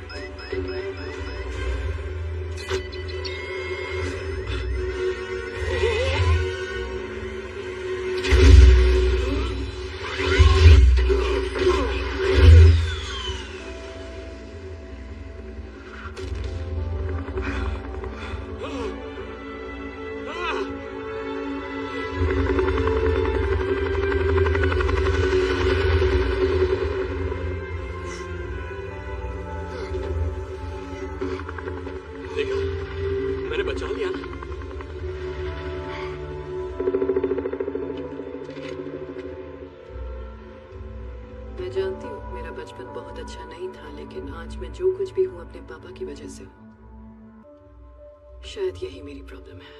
मैं जानती हूँ मेरा बचपन बहुत अच्छा नहीं था, लेकिन आज मैं जो कुछ भी हूँ अपने पापा की वजह से हूँ। शायद यही मेरी प्रॉब्लम है।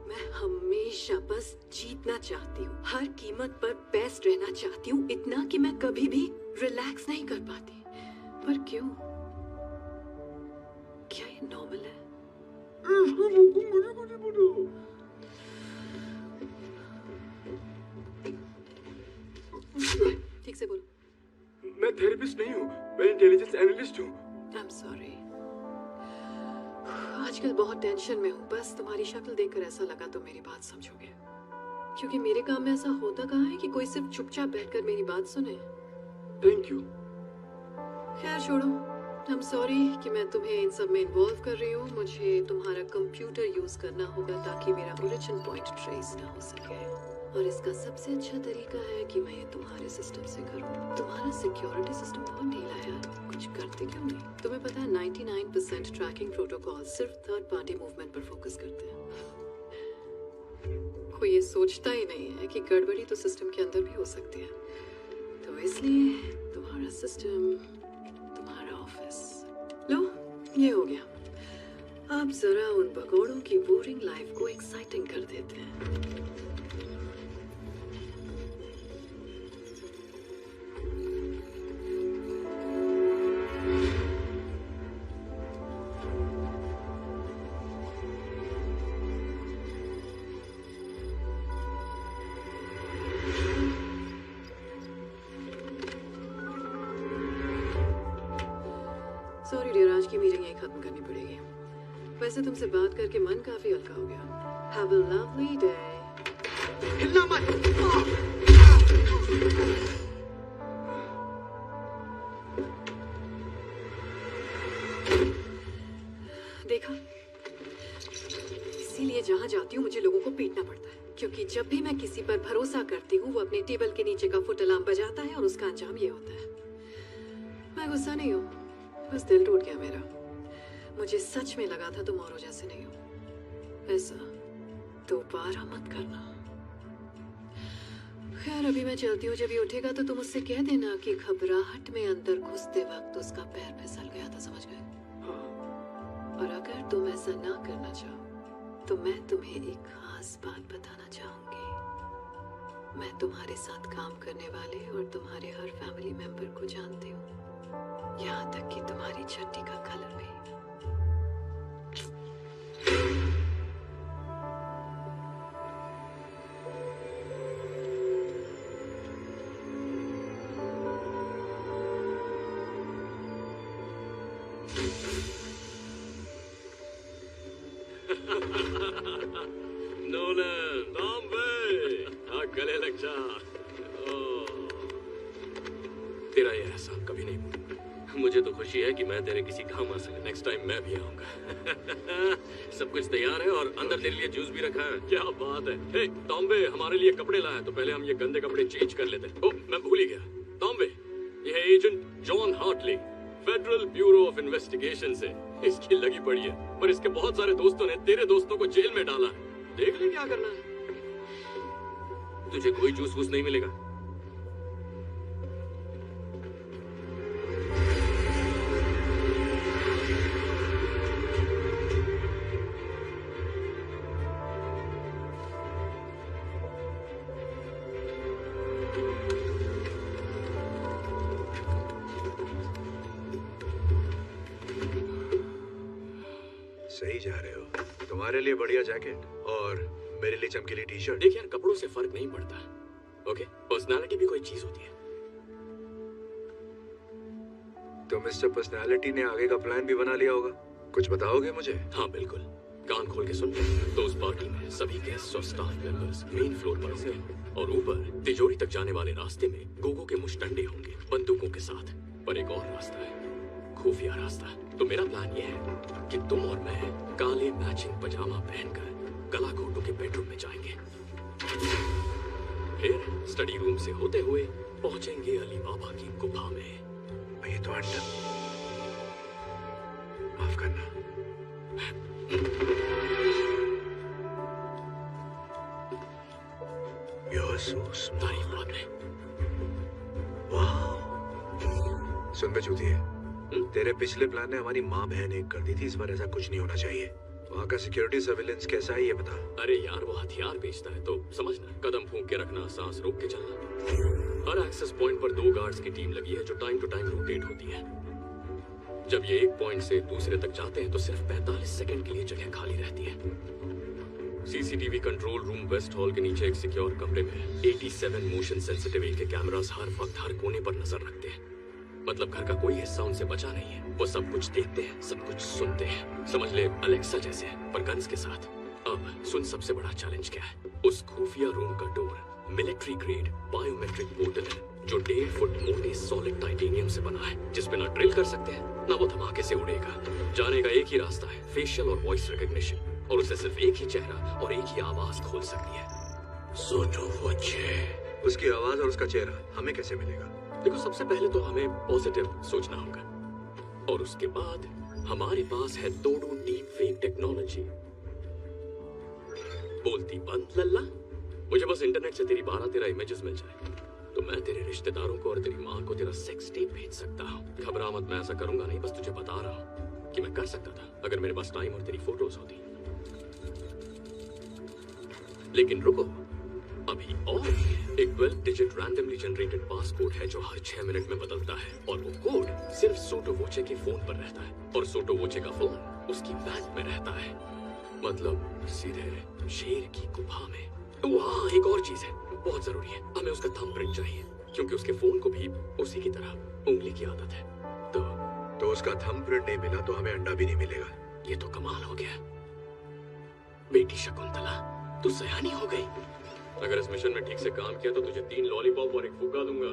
मैं हमेशा बस जीतना चाहती हूँ, हर कीमत पर बेस्ट रहना चाहती हूँ, इतना कि मैं कभी भी रिलैक्स नहीं कर पाती। पर क्यों? क्या ये नॉर्मल है? ठीक से बोलो। मैं थेरेपिस्ट नहीं हूँ, मैं इंटेलिजेंस एनालिस्ट हूँ। I'm sorry। आजकल बहुत टेंशन में हूँ। बस तुम्हारी शक्ल देखकर ऐसा लगा तो मेरी बात समझोगे, क्योंकि मेरे काम में ऐसा होता कहाँ है कि कोई सिर्फ चुपचाप बैठकर मेरी बात सुने। Thank you. खैर छोड़ो। I'm sorry कि मैं तुम्हें इन सब में इन्वॉल्व कर रही हूँ। मुझे तुम्हारा कंप्यूटर यूज करना होगा ताकि मेरा ओरिजिन पॉइंट ट्रेस ना हो सके, और इसका सबसे अच्छा तरीका है कि मैं ये तुम्हारे सिस्टम से करूँ। तुम्हारा सिक्योरिटी सिस्टम बहुत ढीला है यार, कुछ करते क्यों नहीं? तुम्हें पता है 99% ट्रैकिंग प्रोटोकॉल सिर्फ थर्ड पार्टी मूवमेंट पर फोकस करते हैं। कोई ये सोचता ही नहीं है कि गड़बड़ी तो सिस्टम के अंदर भी हो सकती है। तो इसलिए तुम्हारा सिस्टम, तुम्हारा ऑफिस, लो ये हो गया। अब जरा उन भगोड़ों की बोरिंग लाइफ को एक्साइटिंग कर देते हैं। सॉरी डियर, आज की मीटिंग यही खत्म करनी पड़ेगी। वैसे तुमसे बात करके मन काफी हल्का हो गया। Have a lovely day. हिलना मत। देखा, इसीलिए जहाँ जाती हूँ मुझे लोगों को पीटना पड़ता है, क्योंकि जब भी मैं किसी पर भरोसा करती हूँ वो अपने टेबल के नीचे का फुट अलार्म बजाता है और उसका अंजाम ये होता है। मैं गुस्सा नहीं हूँ, बस दिल टूट गया मेरा। मुझे सच में लगा था तुम औरों जैसे नहीं हो। ऐसा दोबारा मत करना। खैर अभी मैं चलती हूँ। जब ये उठेगा तो तुम उससे कह देना कि घबराहट में अंदर घुसते वक्त उसका पैर फिसल गया था, समझ गए? और अगर तुम ऐसा ना करना चाहो तो मैं तुम्हें एक खास बात बताना चाहूंगी। मैं तुम्हारे साथ काम करने वाले और तुम्हारे हर फैमिली मेंबर को जानती हूँ, यहाँ तक कि तुम्हारी चड्डी का कलर भी। नोलन, टॉम्बे, गले लग जा। तेरा ये एहसान कभी नहीं भूलूंगा। मुझे तो खुशी है कि मैं तेरे किसी काम आ सके। नेक्स्ट टाइम मैं भी आऊंगा। सब कुछ तैयार है और अंदर तेरे लिए जूस भी रखा है। क्या बात है। हे टॉम्बे, हमारे लिए कपड़े लाया तो पहले हम ये गंदे कपड़े चेंज कर लेते। ओह, मैं भूल ही गया। टॉम्बे, ये है agent John Hartley, Federal Bureau of Investigation से। इसकी लगी पड़ी है, पर इसके बहुत सारे दोस्तों ने तेरे दोस्तों को जेल में डाला है। देख ले क्या करना है। तुझे कोई जूस वूस नहीं मिलेगा। सही ही जा रहे हो। तुम्हारे लिए बढ़िया जैकेट और मेरे लिए चमकीली टी शर्ट। देख यार, कपड़ों से फर्क नहीं पड़ता, ओके? पर्सनालिटी भी कोई चीज होती है। तो मिस्टर पर्सनालिटी ने आगे का प्लान भी बना लिया होगा, कुछ बताओगे मुझे? हाँ बिल्कुल, कान खोल के सुन। तो उस पार्टी में सभी गेस्ट और स्टाफ मेंबर्स मेन फ्लोर पर होंगे और ऊपर तिजोरी तक जाने वाले रास्ते में गोगो के मुश्तंडे होंगे बंदूकों के साथ। पर एक और रास्ता है, खुफिया रास्ता। तो मेरा प्लान ये है कि तुम और मैं काले मैचिंग पजामा पहनकर गला घोटों के बेडरूम में जाएंगे, फिर स्टडी रूम से होते हुए पहुंचेंगे अली बाबा की गुफा में। ये तो अंडर, माफ करना। तारीफ बाद में। सुन बे चूतिए, तेरे पिछले प्लान ने हमारी माँ बहन एक कर दी थी, इस बार ऐसा कुछ नहीं होना चाहिए। वहाँ का सिक्योरिटी सर्विलेंस कैसा है ये बता। अरे यार, वो हथियार बेचता है तो समझना, कदम फूंक के रखना, सांस रोक के चलना। हर एक्सेस पॉइंट पर 2 गार्ड्स की टीम लगी है जो टाइम टू टाइम रोटेट होती है। जब ये एक पॉइंट से दूसरे तक जाते हैं तो सिर्फ 45 सेकंड के लिए जगह खाली रहती है। CCTV control room west hall के नीचे एक सिक्योर कमरे में 87 मोशन सेंसिटिव के कैमरास हर वक्त हर कोने पर नजर रखते हैं। मतलब घर का कोई हिस्सा उनसे बचा नहीं है। वो सब कुछ देखते हैं, सब कुछ सुनते हैं। समझ ले अलेक्सा जैसे, पर गन्स के साथ। अब सुन, सबसे बड़ा चैलेंज क्या है। उस खुफिया रूम का door military grade biometric portal है जो 1.5 फुट मोटे सॉलिड टाइटेनियम से बना है, जिसपे ना ड्रिल कर सकते हैं ना वो धमाके से उड़ेगा। जाने का एक ही रास्ता है, फेशियल और वॉइस रिकॉग्निशन, और उसे सिर्फ एक ही चेहरा और एक ही आवाज खोल सकती है। सोटो वोचे। उसकी आवाज और उसका चेहरा हमें कैसे मिलेगा? देखो, सबसे पहले तो हमें पॉजिटिव सोचना होगा, और उसके बाद हमारे पास है तोड़ो डीप फेक टेक्नोलॉजी। बोलती बंद लल्ला। मुझे बस इंटरनेट से तेरी 12-13 इमेजेस मिल जाए तो मैं तेरे रिश्तेदारों को और तेरी माँ को तेरा सेक्स टेप भेज सकता हूँ। घबरा मत, मैं ऐसा करूंगा नहीं, बस तुझे बता रहा हूँ कि मैं कर सकता था अगर मेरे पास टाइम और तेरी फोटोज होती। लेकिन रुको, अभी और एक 12 डिजिट रैंडमली जनरेटेड पासकोड है जो हर 6 मिनट में बदलता है, और वो कोड सिर्फ सोटो वोचे के फोन पर रहता है, और सोटो वोचे का फोन उसकी बैंक में रहता है। मतलब सीधे शेर की गुफा में। वहाँ एक और चीज है, बहुत जरूरी है, हमें उसका थंबप्रिंट चाहिए, क्योंकि उसके फोन को भी उसी की तरह उंगली की आदत है। तो उसका थंबप्रिंट नहीं मिला तो हमें अंडा भी नहीं मिलेगा। ये तो कमाल हो गया। बेटी शकुंतला, तू सयानी हो गई। अगर इस मिशन में ठीक से काम किया तो तुझे 3 लॉलीपॉप और 1 फुग्गा दूंगा।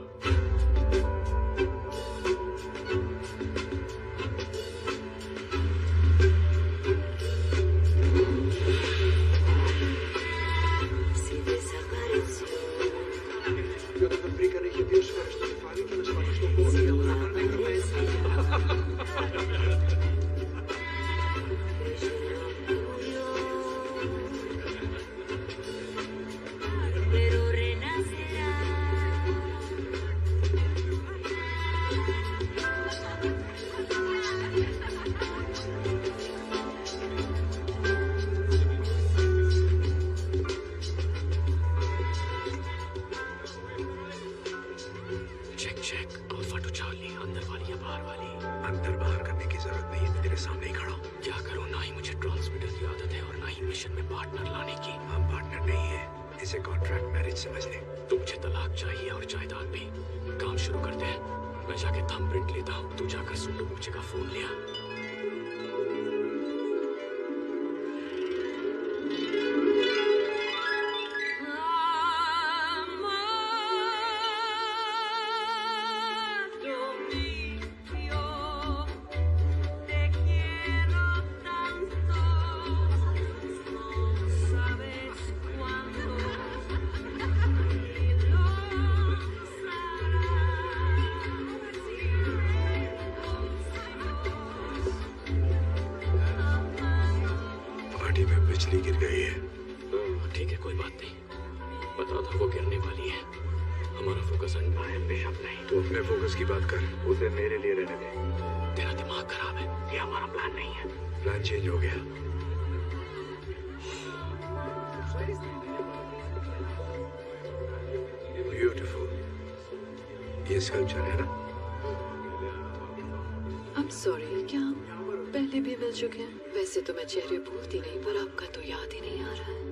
पहले भी मिल चुके हैं। वैसे तो मैं चेहरे भूलती नहीं, पर आपका तो याद ही नहीं आ रहा है।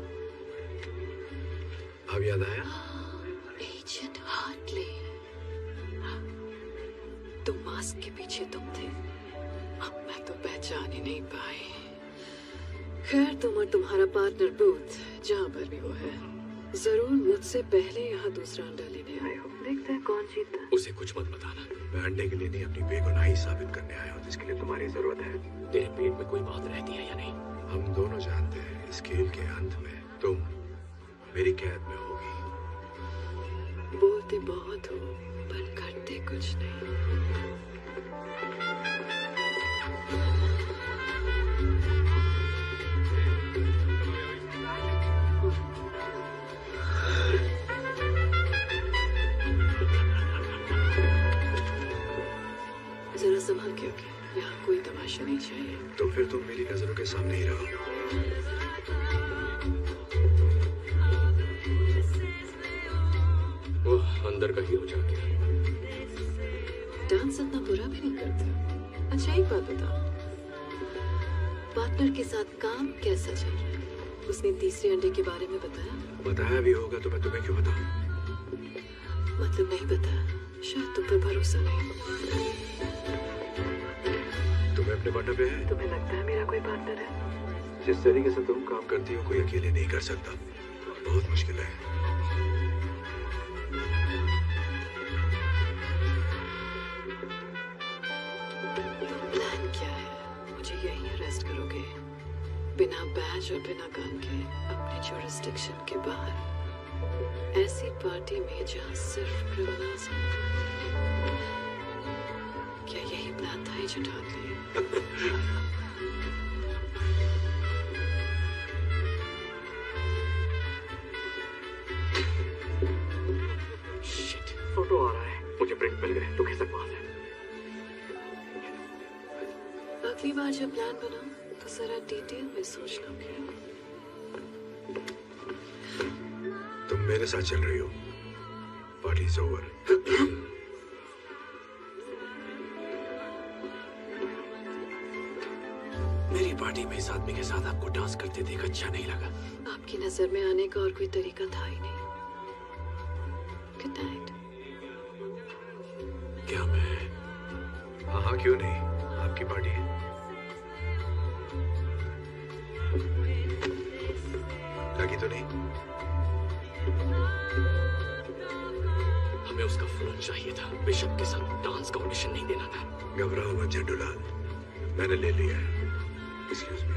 अब याद आया? एजेंट हार्टले, तुम मास्क के पीछे तुम थे। अब मैं तो पहचान ही नहीं पाई। खैर, तुम और तुम्हारा पार्टनर बूथ जहाँ पर भी वो है, जरूर मुझसे पहले यहाँ दूसरा अंडा लेने आए हो। देखते हैं कौन जीतता है। उसे कुछ मत बताना। मैं अंडे के लिए नहीं, अपनी बेगुनाही साबित करने आया हूँ, जिसके लिए तुम्हारी जरूरत है। तेरे पेट में कोई बात रहती है या नहीं? हम दोनों जानते हैं इस खेल के अंत में तुम मेरी कैद में होगी। बोलते बहुत हो पर करते कुछ नहीं। जरा संभल के रखे, यहाँ कोई तमाशा नहीं चाहिए। तो फिर तुम मेरी नजरों के सामने ही रहो। वो अंदर का हीरो जाके डांस इतना बुरा भी नहीं करता। अच्छा, एक बात बता, पार्टनर के साथ काम कैसा चल रहा है? उसने तीसरे अंडे के बारे में बताया? बताया भी होगा तो मैं तुम्हें क्यों बताऊं? मतलब नहीं बताया, शायद तुम पर भरोसा नहीं। तुम्हें अपने पार्टनर पे है? तुम्हें लगता है मेरा कोई पार्टनर है? जिस तरीके से तुम काम करती हो, कोई अकेले नहीं कर सकता। बहुत मुश्किल है। प्लान क्या है? मुझे यहीं अरेस्ट करोगे, बिना बैज और बिना गन के, अपने जुरिस्डिक्शन के बाहर, ऐसी पार्टी में जहां सिर्फ क्रिमिनल्स हैं। क्या यही प्लान था एजेंट हार्टले? शिट, फोटो आ रहा है। मुझे प्रिंट मिल गए। तू किसके पास है? अगली बार जब प्लान बनाओ तो जरा डिटेल में सोचना भी। तुम मेरे साथ चल रही हो। Party is over. मेरी पार्टी में इस आदमी के साथ आपको डांस करते देख अच्छा नहीं लगा। आपकी नजर में आने का और कोई तरीका था ही नहीं। Good night. क्या मैं? हाँ हाँ, क्यों नहीं, आपकी पार्टी है। लगी तो नहीं? हमें उसका फोन चाहिए था। बिशप के साथ डांस का ऑडिशन नहीं देना था। घबराओ मत झंडूलाल, मैंने ले लिया है। Excuse me.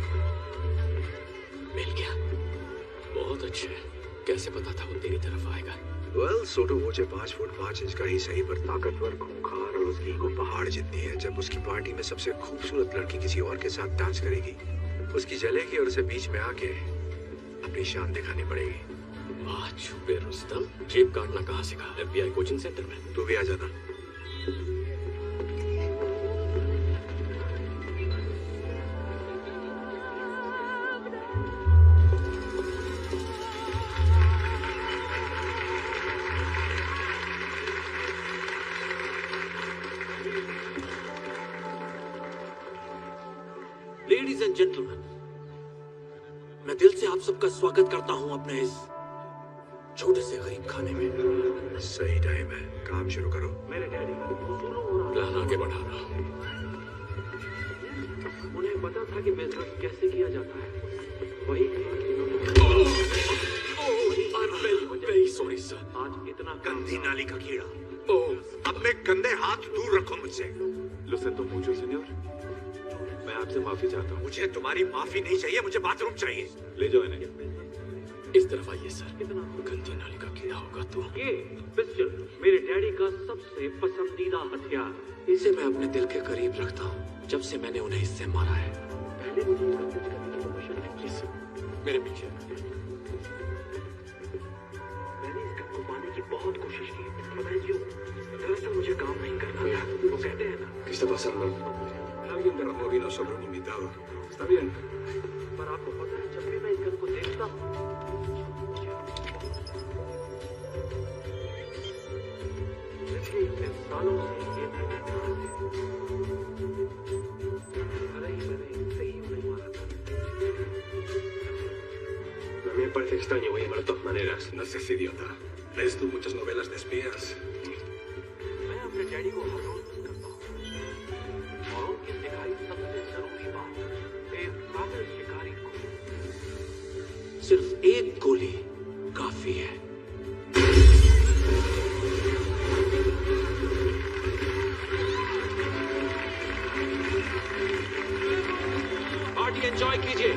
मिल गया। बहुत अच्छे। कैसे पता था वो तेरी तरफ आएगा? वेल, सोटो वोचे 5 फुट 5 इंच का ही सही, पर ताकतवर, खूंखार और उसकी ईगो पहाड़ जितनी है। जब उसकी पार्टी में सबसे खूबसूरत लड़की किसी और के साथ डांस करेगी, उसकी जलेगी और उसे बीच में आके अपनी शान दिखानी पड़ेगी। वाह छुपे रुस्तम, जेब काटना कहाँ सीखा? FBI कोचिंग सेंटर में। तू भी आ जाना। लेडीज एंड जेंटलमैन, मैं दिल से आप सबका स्वागत करता हूं अपने इस छोटे से गरीब खाने में। सही टाइम है, काम शुरू करो। मेरे डैडी को प्लान आगे बढ़ा रहा। उन्हें पता था कि बिजनेस कैसे किया जाता है। वही वेरी सॉरी सर। आज इतना गंदी नाली का कीड़ा, ओह, अपने गंदे हाथ दूर रखो मुझसे। Lo siento mucho, señor. मैं आपसे माफी चाहता हूँ। मुझे तुम्हारी माफी नहीं चाहिए, मुझे बाथरूम चाहिए। ले जाओ इन्हें। इस तरफ आइए सर। गंदी नाली का कीड़ा होगा तो। ये पिस्टल मेरे डैडी का सबसे पसंदीदा हथियार। इसे मैं अपने दिल के करीब रखता हूँ जब से मैंने उन्हें इससे मारा है। पहले मुझे इसका टेस्ट करने की परमिशन है प्लीज। मेरे पीछे। मैंने इस गन को पाने की बहुत कोशिश की, पता है क्यों? दरअसल मुझे काम नहीं करना था। वो कहते हैं ना, ¿Qué está pasando? Alguien derramó vino sobre un invitado. Está bien. पर आपको पता है जब भी मैं इस गन को देखता हूँ, पिछले इतने सालों से ये मैंने कहा है। भले ही मैंने parece extraño, voy a llamar de todas maneras. No seas idiota. ¿Lees tú muchas novelas de espías? मैं अपने डैडी को हर रोज मिस करता हूँ और उनकी सिखाई सबसे जरूरी बात एक काबिल शिकारी को सिर्फ एक गोली काफी है। पार्टी एंजॉय कीजिए।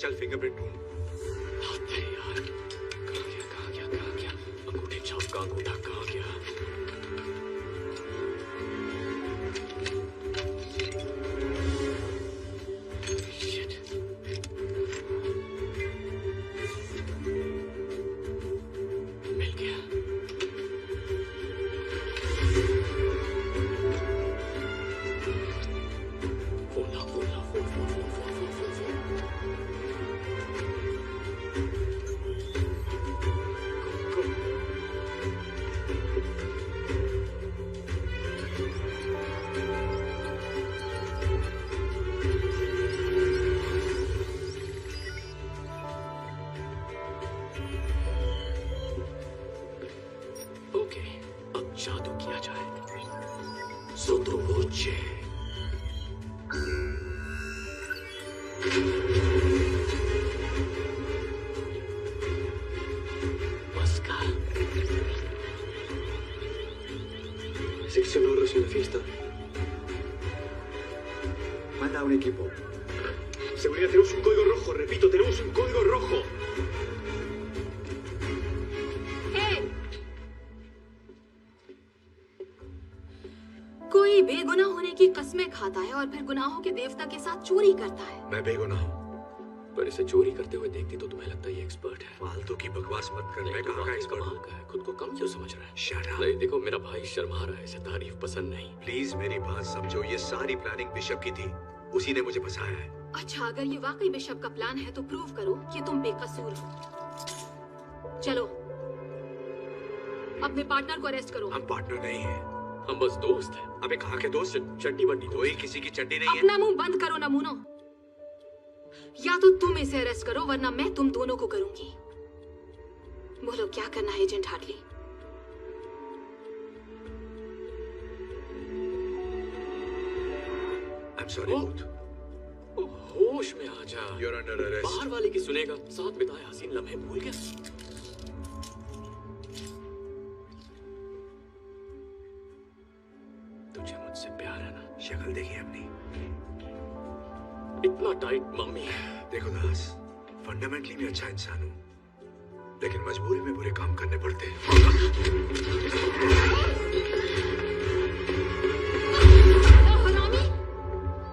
चल फिंगरप्रिंट ढूंढ। यार कहाँ गया अंगूठे छाप का अंगूठा कहाँ गया? Shit. मिल गया। जादू किया जाए। Sottovoce. Masca. Sección Oro en la fiesta. Manda un equipo. Seguridad, tenemos un código rojo. Repito, tenemos un código rojo. कोई बेगुनाह होने की कस्में खाता है और फिर गुनाहों के देवता के साथ चोरी करता है। मैं बेगुनाह हूँ। पर इसे चोरी करते हुए देखती तो तुम्हें लगता है ये एक्सपर्ट है। फालतू की बकवास मत कर। मैं कहाँ का एक्सपर्ट हूँ? का है, खुद को कम क्यों समझ रहा है? Shut up. नहीं देखो, मेरा भाई शर्मा रहा है, इसे तारीफ पसंद नहीं। प्लीज मेरी बात समझो, ये सारी प्लानिंग बिशप की थी, उसी ने मुझे फंसाया है। अच्छा, अगर ये वाकई बिशप का प्लान है तो प्रूव करो कि तुम बेकसूर हो। चलो, अपने पार्टनर को अरेस्ट करो। हम पार्टनर नहीं हैं। हम बस दोस्त हैं। अबे कहाँ के दोस्त? चट्टी बट्टी कोई किसी की चड्डी नहीं है। अपना मुंह बंद करो नमूनो। या तो तुम इसे अरेस्ट करो वरना मैं तुम दोनों को करूंगी। बोलो क्या करना है agent Hartley? I'm sorry, Booth. होश में आ जा। You're under arrest. बाहर वाले की सुनेगा। साथ बिताए हसीन लम्हे भूल गया। तुझे मुझसे प्यार है ना? शक्ल देखिए अपनी। इतना टाइट मम्मी। देखो दास, फंडामेंटली मैं अच्छा इंसान हूँ, लेकिन मजबूरी में बुरे काम करने पड़ते हैं।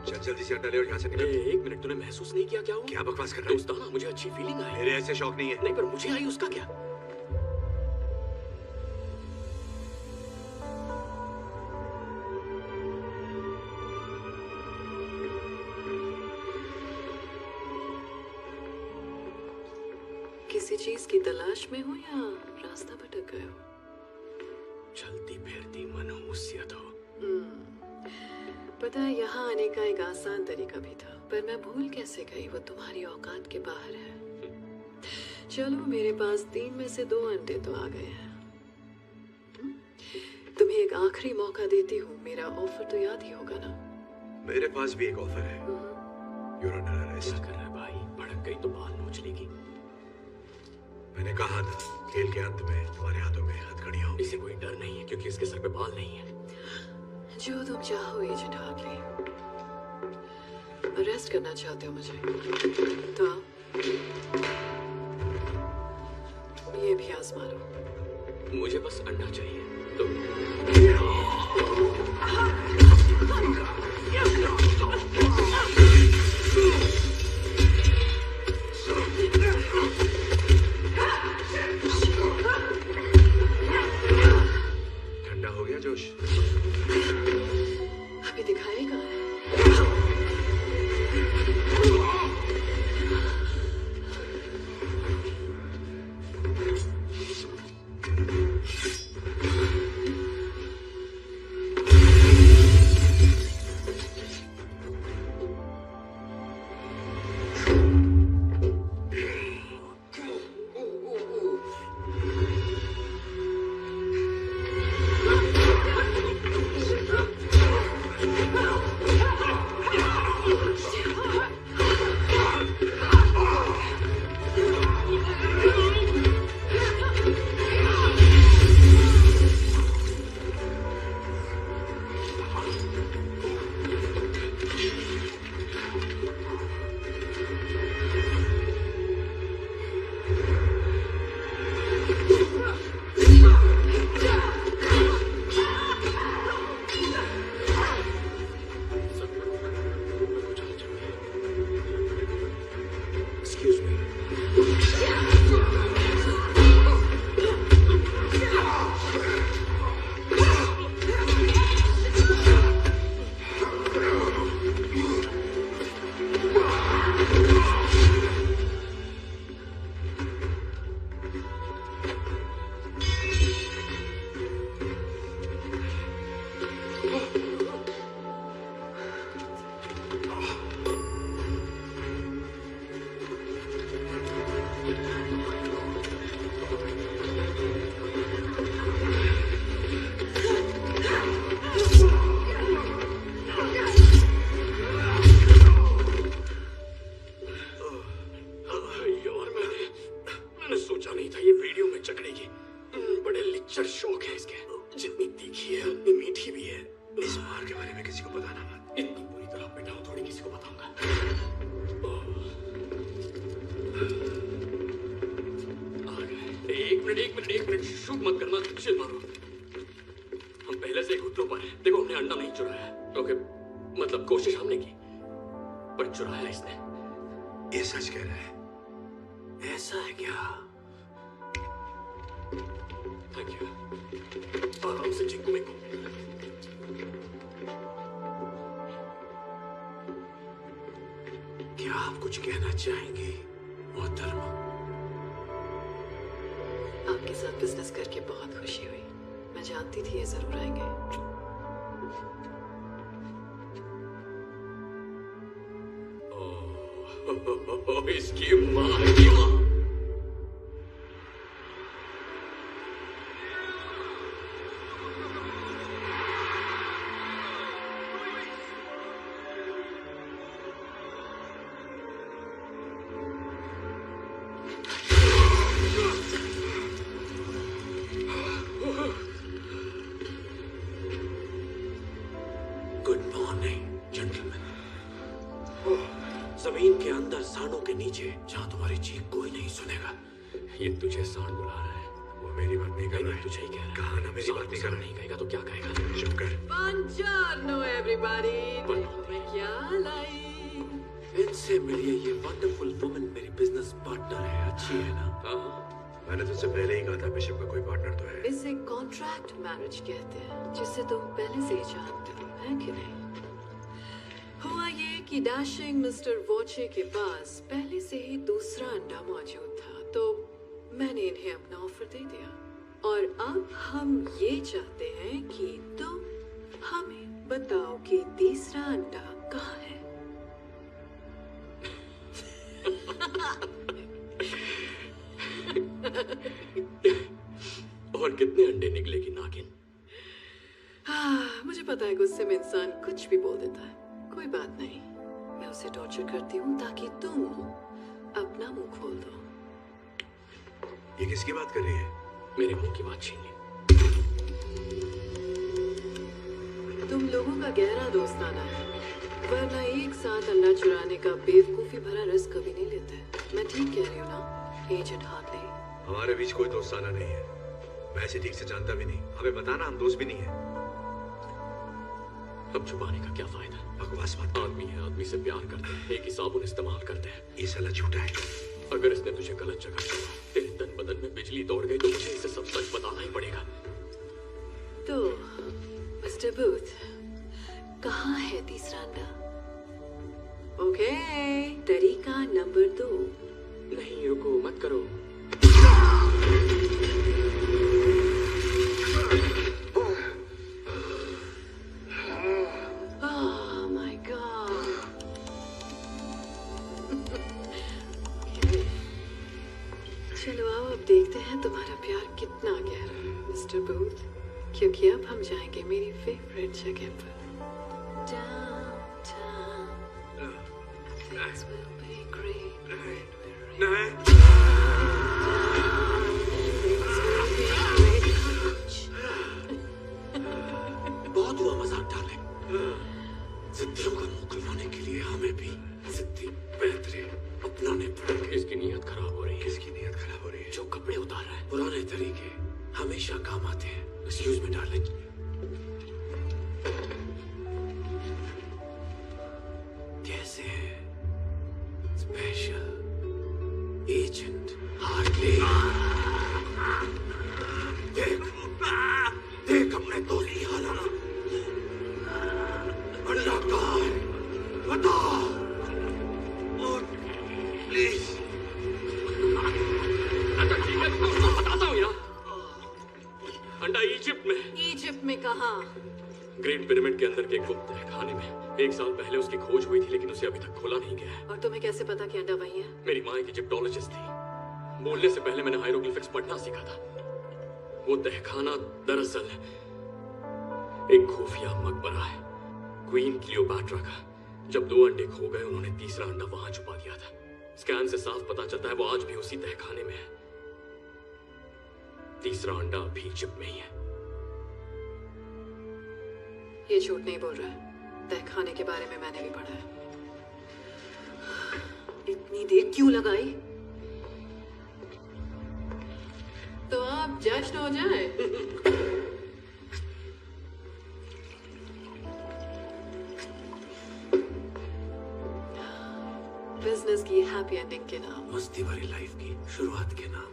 चल जल्दी से अंडा ले और यहाँ से निकल। एक मिनट, तूने महसूस नहीं किया क्या हुआ? क्या बकवास कर रहा है? दोस्ताना मुझे अच्छी फीलिंग आई। मेरे ऐसे शौक नहीं है। नहीं, पर मुझे आई, उसका क्या? किसी चीज की तलाश में हो या रास्ता भटक गए हो? चलती फिरती मनहूसियत हो। पता है, यहाँ आने का एक आसान तरीका भी था, पर मैं भूल कैसे गई, वो तुम्हारी औकात के बाहर है। चलो, मेरे पास 3 में से 2 अंडे तो आ गए हैं। तुम्हें एक आखिरी मौका देती हूँ, मेरा ऑफर तो याद ही होगा ना? मेरे पास भी एक ऑफर है। You're under arrest। क्या कर रहा है भाई? भड़क गई तो बाल नोच लेगी। मैंने कहा था, खेल के अंत में तुम्हारे हाथों में हथकड़ियां होंगी। इसे कोई डर नहीं है क्योंकि इसके सर पे बाल नहीं है। जो तुम चाहो एजेंट हार्टली। अरेस्ट करना चाहते हो मुझे तो ये भी आजमा लो। मुझे बस अंडा चाहिए तो ठंडा हो गया जोश? अभी दिखाएगा। कहते हैं जिसे तुम पहले से ही जानते हो, है कि नहीं? हुआ ये कि डैशिंग मिस्टर वॉचे के पास पहले से ही दूसरा अंडा मौजूद था, तो मैंने इन्हें अपना ऑफर दे दिया और अब हम ये चाहते हैं कि तुम हमें बताओ कि तीसरा अंडा कहाँ है। और कितने अंडे निकलेगी नागिन? मुझे पता है गुस्से में इंसान कुछ भी बोल देता है। कोई बात नहीं, मैं उसे टॉर्चर करती हूँ ताकि तुम अपना मुंह खोल दो। ये किसकी बात कर रही है? मेरे मुंह की बात छीन ली। तुम लोगों का गहरा दोस्ताना है, वरना एक साथ अंडा चुराने का बेवकूफी भरा रिस्क कभी नहीं लेते। मैं ठीक कह रही हूँ ना एजेंट हार्टले? हमारे बीच कोई दोस्ताना नहीं है। मैं इसे ठीक से जानता भी नहीं। हमें बताना, हम दोस्त भी नहीं है। अब छुपाने का क्या फायदा? बकवास मत। आदमी है, आदमी से प्यार करते हैं, एक ही साबुन इस्तेमाल करते हैं। ये साला झूठा है। अगर इसने तुझे गलत जगह छोड़ा, तेरे तन बदन में बिजली दौड़ गई, तो मुझे इसे सब सच बताना ही पड़ेगा। तो मिस्टर बूथ, कहाँ है तीसरा अंडा? ओके, तरीका नंबर 2। नहीं, रुको, मत करो। Oh my God. चलो आओ, अब देखते हैं तुम्हारा प्यार कितना गहरा है मिस्टर बूथ, क्योंकि अब हम जाएंगे मेरी फेवरेट जगह पर। Downtown. Things will be great when we're in बहुत हुआ मजाक डार्लिंग। जिद्दियों का मुंह खुलवाने के लिए हमें भी जिद्दी बेहतरी अपनाने पड़ेंगे। इसकी नीयत खराब हो रही है। किसकी नीयत खराब हो रही है? जो कपड़े उतार रहा है, पुराने तरीके हमेशा काम आते हैं। Excuse me darling. कैसे है स्पेशल एजेंट हार्टले? देख अपने दोस्त की हालत। अंडा कहाँ है? बता। और प्लीज। अच्छा ठीक है, तो बताता हूँ यार। अंडा इजिप्ट में। इजिप्ट में कहाँ? ग्रेट पिरामिड के अंदर के गुप्त तहखाने में। 1 साल पहले उसकी खोज हुई थी, लेकिन उसे अभी तक खोला नहीं गया है। और तुम्हें कैसे पता कि अंडा वही है? मेरी माँ एक इजिप्टोलॉजिस्ट थी। बोलने से पहले मैंने हायरोग्लिफिक्स पढ़ना सीखा था। वो तहखाना दरअसल एक खुफिया मकबरा है, क्वीन क्लियोपैट्रा का। जब 2 अंडे खो गए, उन्होंने तीसरा अंडा वहां छुपा दिया था। स्कैन से साफ पता चलता है वो आज भी उसी तहखाने में है। तीसरा अंडा अभी इजिप्ट में ही है। ये झूठ नहीं बोल रहा है। तहखाने के बारे में मैंने भी पढ़ा है। इतनी देर क्यों लगाई? तो आप जश्न हो जाए। बिजनेस की हैप्पी एंडिंग के नाम, मस्ती भरी लाइफ की शुरुआत के नाम।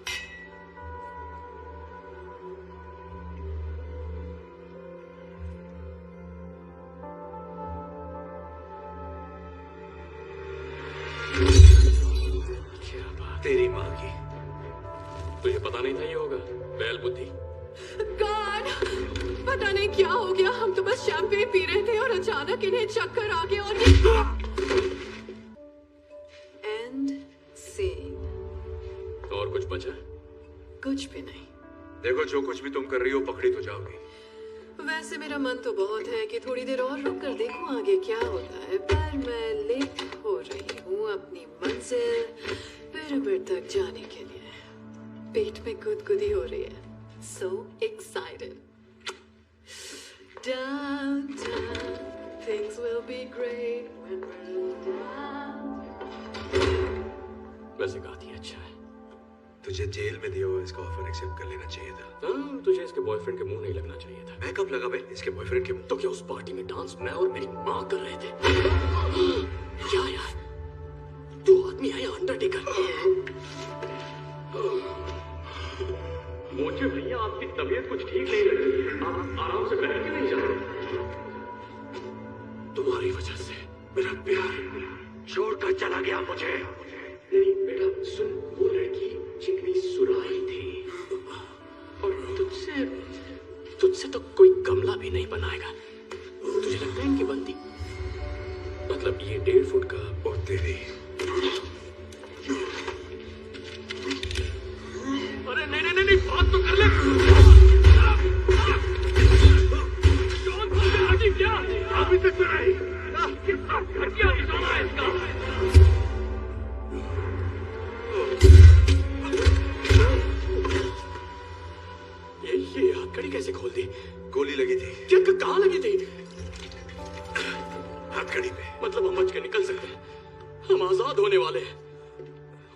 क्या बात? तेरी माँ की। तुझे पता नहीं था ये होगा? बैल बुद्धि। गॉड, पता नहीं क्या हो गया। हम तो बस शैंपेन पी रहे थे और अचानक इन्हें चक्कर आ गया और एंड सीन। और कुछ बचा? कुछ भी नहीं। देखो, जो कुछ भी तुम कर रही हो, पकड़ी तो जाओगी। वैसे मेरा मन तो बहुत है कि थोड़ी देर और रुक कर देखूं आगे क्या होता है, पर मैं लेट हो रही हूँ अपनी मंजिल पिरामिड तक जाने के लिए। पेट में गुदगुदी हो रही है। So excited. Downtown, things will be great when we're down. वैसे गाती अच्छा है। तुझे जेल में दिया हुआ इसका ऑफर एक्सेप्ट कर लेना चाहिए था। हाँ, तुझे इसके बॉयफ्रेंड के मुंह नहीं लगना चाहिए था। मैं कब लगा बे इसके बॉयफ्रेंड के मुंह? तो क्या उस पार्टी में डांस मैं और मेरी माँ कर रहे थे? क्या यार, तू आदमी है या अंडरटेकर? मुझे भैया आपकी तबीयत कुछ ठीक नहीं लग रही है। आप आराम से बैठ के नहीं जा रहे। तुम्हारी वजह से मेरा प्यार छोड़कर चला गया मुझे। नहीं बेटा सुन, वो लड़की चिकनी सुराही थी और तुझसे तो कोई गमला भी नहीं बनाएगा। तुझे लगता है इनकी बनती? मतलब ये 1.5 फुट का। और तेरी अरे नहीं, बात तो कर ले। क्या अभी तक तो नहीं, कितना घटिया निशाना है इसका। ये हथकड़ी कैसे खोल दी? गोली लगी थी। क्या कहाँ लगी थी? हथकड़ी पे। मतलब हम बच के निकल सकते हैं, हम आजाद होने वाले हैं।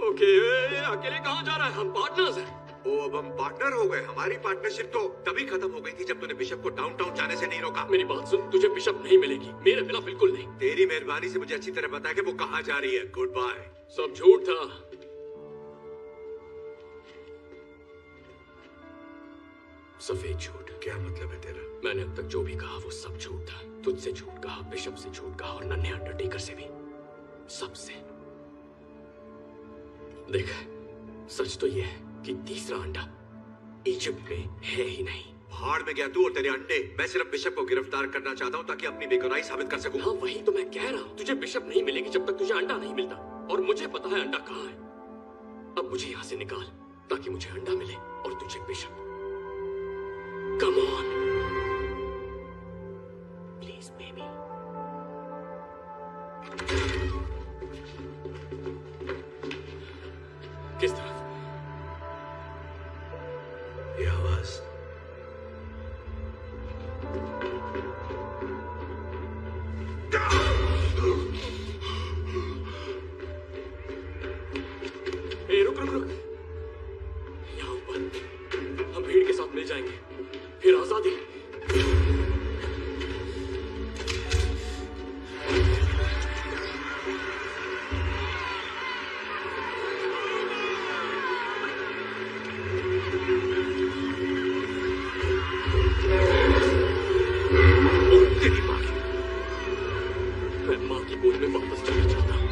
ओके, अकेले कहाँ जा रहा है? हम पार्टनर्स हैं। ओ, अब हम पार्टनर हो गए। हमारी पार्टनरशिप तो तभी खत्म हो गई थी जब तूने बिशप को डाउनटाउन जाने से नहीं रोका। मेरी बात सुन, तुझे बिशप नहीं मिलेगी, मेरे बिना बिल्कुल नहीं। तेरी मेहरबानी से मुझे अच्छी तरह बता कि वो कहाँ जा रही है। Goodbye. सब झूठ था। सफेद झूठ। क्या मतलब है तेरा? मैंने अब तक जो भी कहा वो सब झूठ था। तुझसे झूठ कहा, बिशप से झूठ कहा और नन्हे अंडरटेकर से भी, सबसे। देख, सच तो ये है कि तीसरा अंडा इजिप्ट में है ही नहीं। भाड़ में गया तू और तेरे अंडे। मैं सिर्फ बिशप को गिरफ्तार करना चाहता हूँ ताकि अपनी बेगुनाही साबित कर सकूं। हाँ, वही तो मैं कह रहा हूँ। तुझे बिशप नहीं मिलेगी जब तक तुझे अंडा नहीं मिलता, और मुझे पता है अंडा कहाँ है। अब मुझे यहाँ से निकाल ताकि मुझे अंडा मिले और तुझे bishop. Come on please baby. किस तरफ? ये आवाज। रुक। यहाँ ऊपर हम भीड़ के साथ मिल जाएंगे, फिर आजादी। मैं माँ की गोद में वापस जाना चाहता हूँ।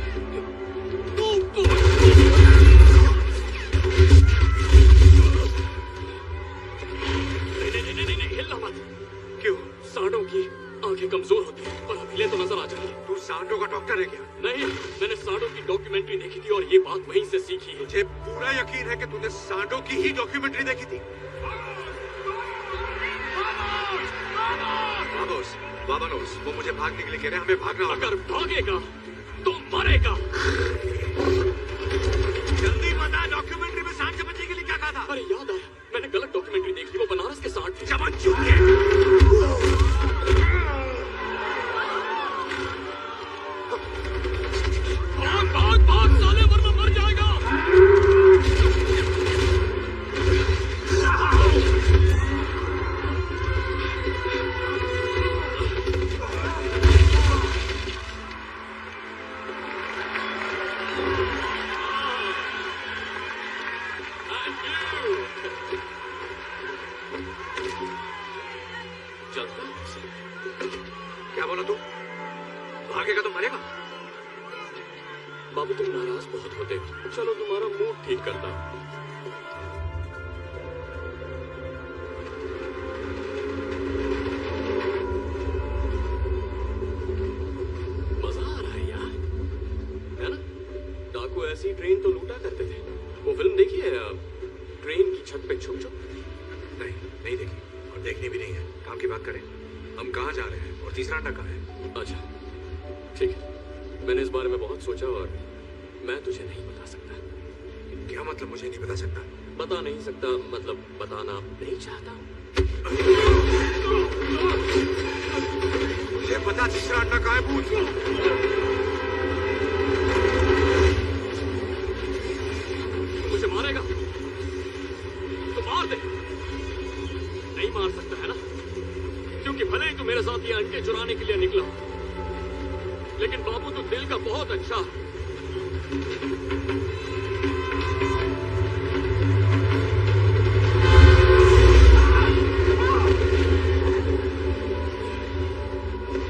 नहीं, हिलना मत। क्यों? सांडों की आंखें कमजोर होती हैं, पर हम हिले तो नजर आ जाएंगे। तू सांडों का डॉक्टर है क्या? नहीं, मैंने सांडों की डॉक्यूमेंट्री देखी थी और ये बात वहीं से सीखी है। मुझे पूरा यकीन है कि तूने सांडों की ही डॉक्यूमेंट्री देखी थी। वामोस, वो मुझे भागने के लिए कह रहे हैं। हमें भागना होगा। अगर भागेगा तो मरेगा। जल्दी बता, डॉक्यूमेंट्री में सांड से बचने के लिए क्या कहा था? अरे याद आया, मैंने गलत डॉक्यूमेंट्री देख ली। वो बनारस के सांड थे। चमन चूके। भाग साले, वरना मर जाएगा। क्या बोला तू? भागेगा तो मरेगा? बाबू, तुम नाराज बहुत होते हो। चलो तुम्हारा मूड ठीक करता हूं। मजा आ रहा है यार, है ना? डाकू ऐसी ट्रेन तो लूटा करते थे। वो फिल्म देखी है, ट्रेन की छत पे छुप छुप? नहीं देखी और देखनी भी नहीं है। काम की बात करें। हम कहाँ जा रहे हैं और तीसरा अंडा कहाँ है? अच्छा ठीक है, मैंने इस बारे में बहुत सोचा और मैं तुझे नहीं बता सकता। क्या मतलब मुझे नहीं बता सकता? बता नहीं सकता मतलब बताना नहीं चाहता। मुझे पता तीसरा अंडा कहाँ है। पूछ। मुझे मारेगा तो मार दे। नहीं मार सकता है ना, क्योंकि भले ही तू मेरे साथ ये अंडे चुराने के लिए निकला, लेकिन बाबू तू दिल का बहुत अच्छा।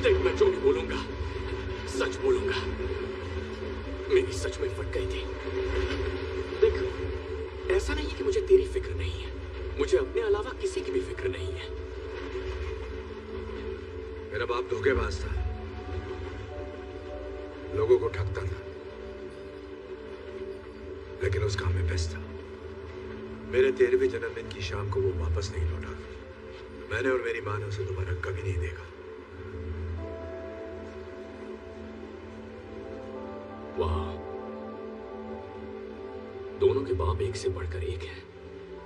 देख, मैं जो भी बोलूंगा सच बोलूंगा। मेरी सच में फट गई थी। देख, ऐसा नहीं है कि मुझे तेरी फिक्र नहीं है, मुझे अपने अलावा किसी की भी फिक्र नहीं है। मेरा बाप धोखेबाज था, लोगों को ठगता था, लेकिन उस काम में बेस्ट था। मेरे 13वें जन्मदिन की शाम को वो वापस नहीं लौटा। मैंने और मेरी माँ ने उसे दोबारा कभी नहीं देखा। वाह, दोनों के बाप एक से बढ़कर एक है।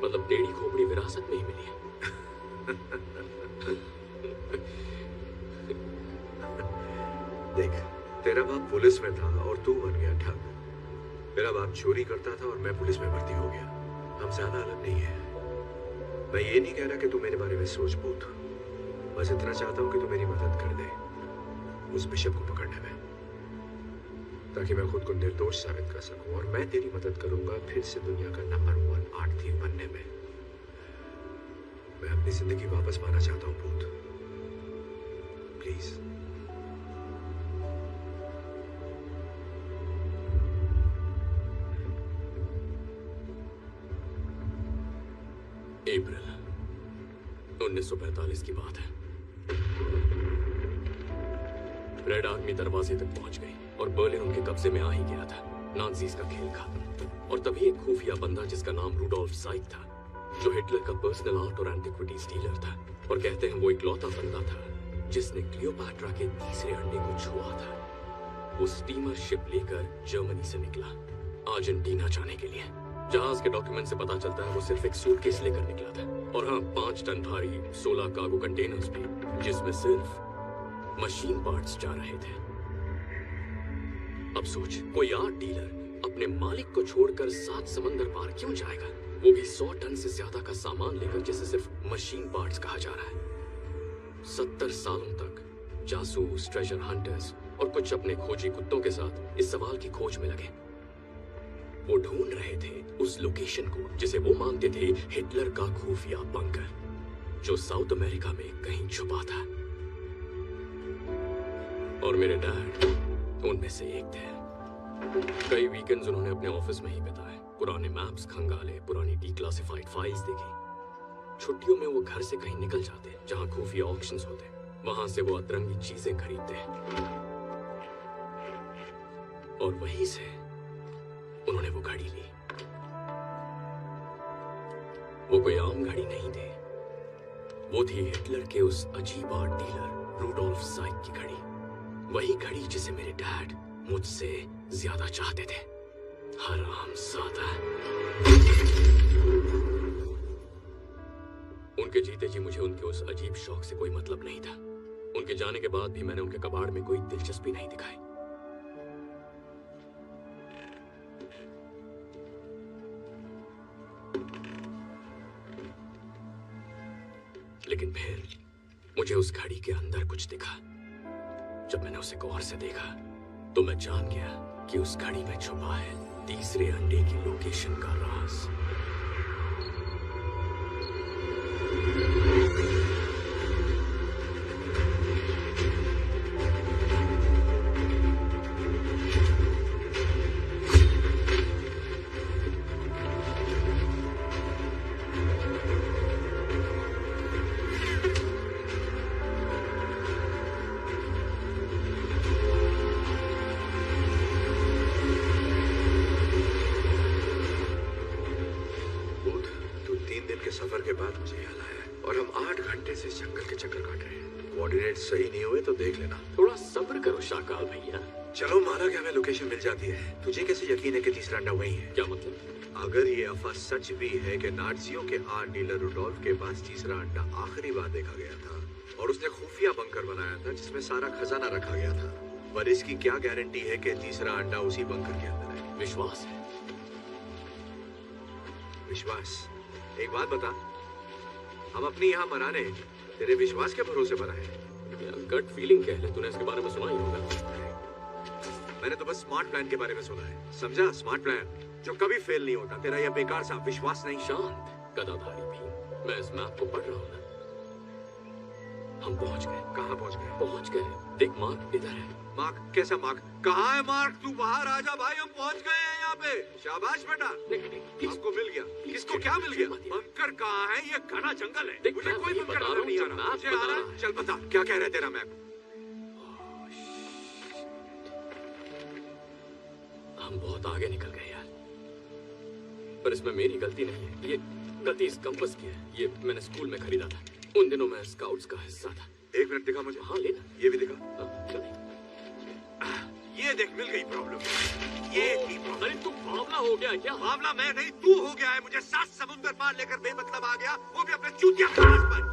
मतलब टेढ़ी खोपड़ी विरासत में ही मिली है। देख, तेरा बाप पुलिस में था और तू बन गया ठग। मेरा बाप चोरी करता था और मैं पुलिस में भर्ती हो गया। हम ज्यादा अलग नहीं है। मैं ये नहीं कह रहा कि तू मेरे बारे में सोच पूछ, बस इतना चाहता हूं कि तू मेरी मदद कर दे उस बिशप को पकड़ने में, ताकि मैं खुद को निर्दोष साबित कर सकूं। और मैं तेरी मदद करूंगा फिर से दुनिया का नंबर 1 आर्ट थीव बनने में। मैं अपनी जिंदगी वापस पाना चाहता हूं भूत, प्लीज। अप्रैल 1945 की बात है। रेड आर्मी दरवाजे तक पहुंच गई और बर्लिन उनके कब्जे में आ ही गया था। नाज़ीज़ का खेल खत्म। और तभी एक खुफिया बंदा जिसका नाम रूडोल्फ साइक था, जो हिटलर का पर्सनल आर्ट और एंटिक्विटीज डीलर था, और कहते हैं वो इकलौता बंदा था जिसने क्लियोपैट्रा के तीसरे अंडे को छुआ था। वो स्टीमर शिप लेकर जर्मनी से निकला अर्जेंटीना जाने के लिए। जहाज के डॉक्यूमेंट से पता चलता है वो सिर्फ एक सूटकेस लेकर निकला था, और हाँ, 5 टन भारी 16 कार्गो कंटेनर्स भी, जिसमें सिर्फ मशीन पार्ट्स जा रहे थे। अब सोच, कोई आर्ट डीलर अपने मालिक को छोड़कर 7 समंदर पार क्यों जाएगा, वो भी 100 टन से ज्यादा का सामान लेकर, जिसे सिर्फ मशीन पार्ट्स कहा जा रहा है। 70 सालों तक जासूस, ट्रेजर हंटर्स और कुछ अपने खोजी कुत्तों के साथ इस सवाल की खोज में लगे। वो ढूंढ रहे थे उस लोकेशन को जिसे वो मानते थे हिटलर का खुफिया बंकर, जो साउथ अमेरिका में कहीं छुपा था। और मेरे डैड उनमें से एक थे। कई वीकेंड्स उन्होंने अपने ऑफिस में ही बिताए, पुराने मैप्स खंगाले, पुरानी डिक्लासिफाइड फाइल्स देखी। छुट्टियों में वो घर से कहीं निकल जाते जहां खुफिया ऑक्शंस होते, वहां से वो अतरंगी चीजें खरीदते, और वहीं से उन्होंने वो घड़ी ली। वो कोई आम घड़ी नहीं थी, वो थी हिटलर के उस अजीब आर्ट डीलर रूडोल्फ साइक की घड़ी। वही घड़ी जिसे मेरे डैड मुझसे ज्यादा चाहते थे। हरामजादा। उनके जीते जी मुझे उनके उस अजीब शौक से कोई मतलब नहीं था। उनके जाने के बाद भी मैंने उनके कबाड़ में कोई दिलचस्पी नहीं दिखाई। लेकिन फिर मुझे उस घड़ी के अंदर कुछ दिखा। जब मैंने उसे गौर से देखा तो मैं जान गया कि उस घड़ी में छुपा है तीसरे अंडे की लोकेशन का राज। सफर के बाद मुझे याद आया, और हम 8 घंटे से जंगल के चक्कर काट रहे हैं। कोऑर्डिनेट सही नहीं हुए तो देख लेना। थोड़ा सब्र करो शाकाल भैया। चलो माना कि हमें लोकेशन मिल जाती है, तुझे कैसे यकीन है कि तीसरा अंडा वही है? क्या मतलब? अगर ये अफवाह सच भी है कि नाज़ियों के आर्ट डीलर रूडोल्फ के पास तीसरा अंडा आखिरी बार देखा गया था और उसने खुफिया बंकर बनाया था जिसमें सारा खजाना रखा गया था, पर इसकी क्या गारंटी है कि तीसरा अंडा उसी बंकर के अंदर है? विश्वास है। विश्वास? एक बात बता, हम अपनी यहाँ मराने तेरे विश्वास के भरोसे मराए? गट फीलिंग कह ले, तूने इसके बारे में सुना ही होगा। मैंने तो बस स्मार्ट प्लान के बारे में सुना है, समझा? स्मार्ट प्लान जो कभी फेल नहीं होता। तेरा यह बेकार सा विश्वास नहीं। शांत गदाधारी भी, मैं इस मैप को पढ़ रहा हूँ ना। हम पहुंच गए। कहाँ पहुंच गए? पहुंच गए। देख मार्क इधर है। मार्क? कैसा मार्क? कहाँ है मार्क? तू बाहर आ जा भाई, हम पहुंच गए हैं यहाँ पे। शाबाश बेटा, आपको मिल गया। किसको क्या मिल गया? बंकर कहाँ है? ये घना जंगल है। मुझे कोई बंकर नजर नहीं आ रहा। मुझे आ रहा है। चल बता, क्या कह रहा है तेरा मैप? हम बहुत आगे निकल गए यार, पर इसमें मेरी गलती नहीं है। ये गलती इस कंपास की है। ये मैंने स्कूल में खरीदा था। उन दिनों मैं स्काउट्स का हिस्सा था। एक मिनट दिखा मुझे। हाँ लेना। ये भी दिखा। चल। ये देख, मिल गई प्रॉब्लम। ये थी प्रॉब्लम। अरे तू बावला हो गया क्या? मामला मैं नहीं, तू हो गया है। मुझे 7 समुंदर पार लेकर बेमतलब आ गया, वो भी अपने चूतिया पास पर।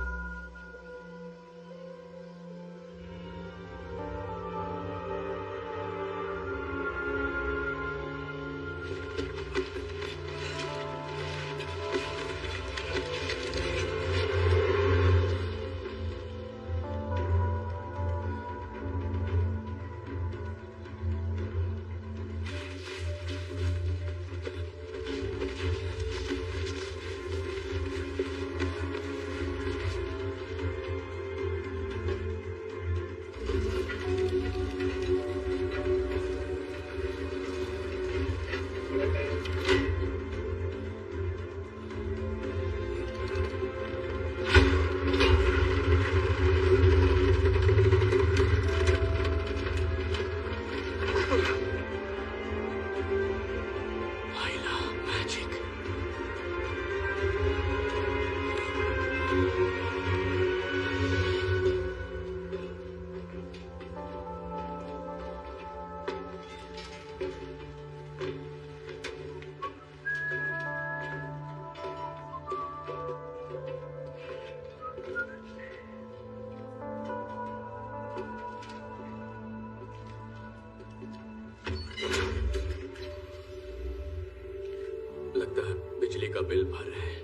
लगता है बिजली का बिल भर रहे हैं।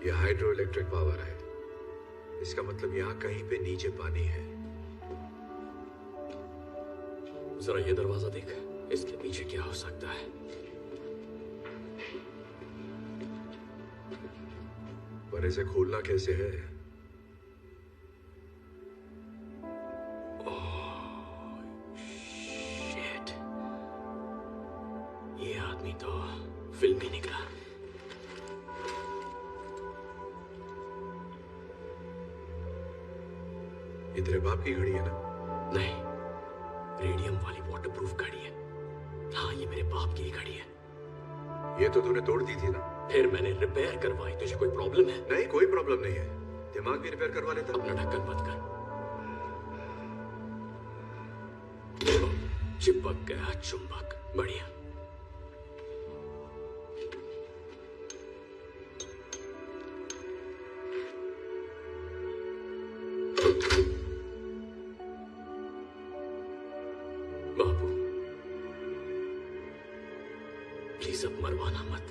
ये हाइड्रो इलेक्ट्रिक पावर है। इसका मतलब यहाँ कहीं पे नीचे पानी है। जरा ये दरवाजा देख, इसके पीछे क्या हो सकता है? पर इसे खोलना कैसे है? शिट, ये आदमी तो फिल्म ही निकला। ये तेरे बाप की घड़ी है ना? नहीं, रेडियम वाली वाटरप्रूफ घड़ी है। हाँ, ये मेरे बाप की ही घड़ी है। ये तो तूने तोड़ दी थी ना? फिर मैंने रिपेयर करवाई। तुझे कोई प्रॉब्लम है? नहीं, कोई प्रॉब्लम नहीं है। दिमाग भी रिपेयर करवा लेता। अपना ढक्कन बंद कर। चिपक गया चुंबक। बढ़िया। बाबू, प्लीज अब मरवाना मत।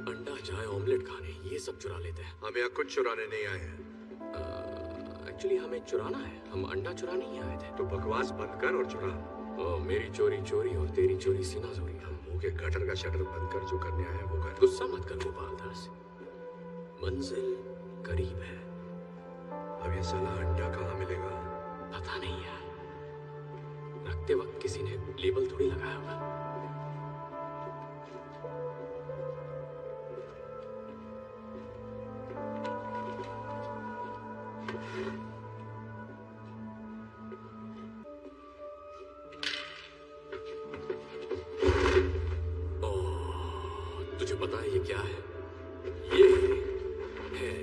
अंडा चाय ऑमलेट खाने ये सब चुरा लेते हैं। हम यहाँ कुछ चुराने नहीं आए हैं। एक्चुअली हमें चुराना है। हम अंडा चुराने ही आए थे। तो बकवास बंद कर और चुरा। मेरी चोरी चोरी और तेरी चोरी सीना चोरी। हम मुंह के गटर का शटर बंद कर, जो करने आए हैं वो कर। गुस्सा मत कर गोपाल दास, मंजिल करीब है। अब ये साला अंडा कहाँ मिलेगा? पता नहीं यार, रखते वक्त किसी ने लेबल थोड़ी लगाया होगा। तुझे पता है ये क्या है? ये है,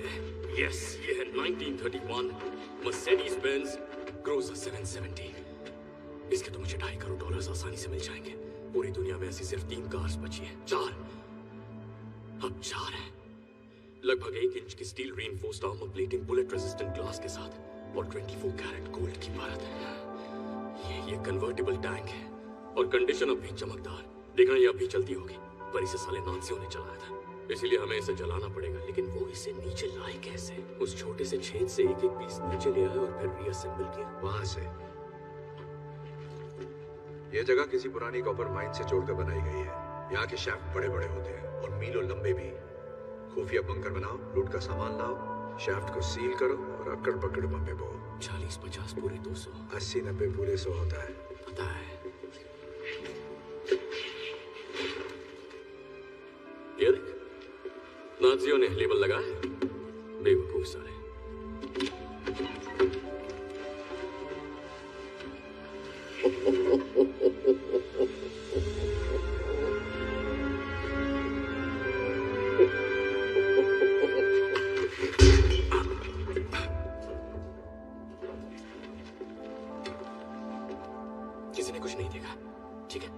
यस, ये है 1931 मर्सिडीज बेंज क्रूजर 770। इसके तो मुझे $2.5 करोड़ आसानी से मिल जाएंगे। पूरी दुनिया में ऐसी सिर्फ 3 कार्स बची हैं। 4, अब 4 हैं। लगभग 1 इंच की steel reinforced armour plating, bullet resistant glass के साथ और 24 कैरेट गोल्ड की परत है। ये कन्वर्टेबल टैंक है और कंडीशन अब भी चमकदार। देखना ये अब भी चलती होगी, पर इसे साले नाजियों ने चलाया था, इसीलिए हमें इसे जलाना पड़ेगा। लेकिन वो इसे नीचे लाए कैसे? उस छोटे से छेद से एक एक पीस नीचे ले आए और फिर रीअसेंबल किया। वहां से यह जगह किसी पुरानी कॉपर माइन से जोड़कर बनाई गई है। यहाँ के शाफ्ट बड़े बड़े होते हैं और मीलों लंबे भी। खुफिया बंकर बनाओ, लूट का सामान लाओ, शाफ्ट को सील करो और अकड़ पकड़ बम्बे बो। 40-50 पूरे 200, 80-90 पूरे 100 होता है। पता है। ये देख, नाजियों ने लेबल लगाया, बेवकूफ सारे। किसी ने कुछ नहीं देखा, ठीक है?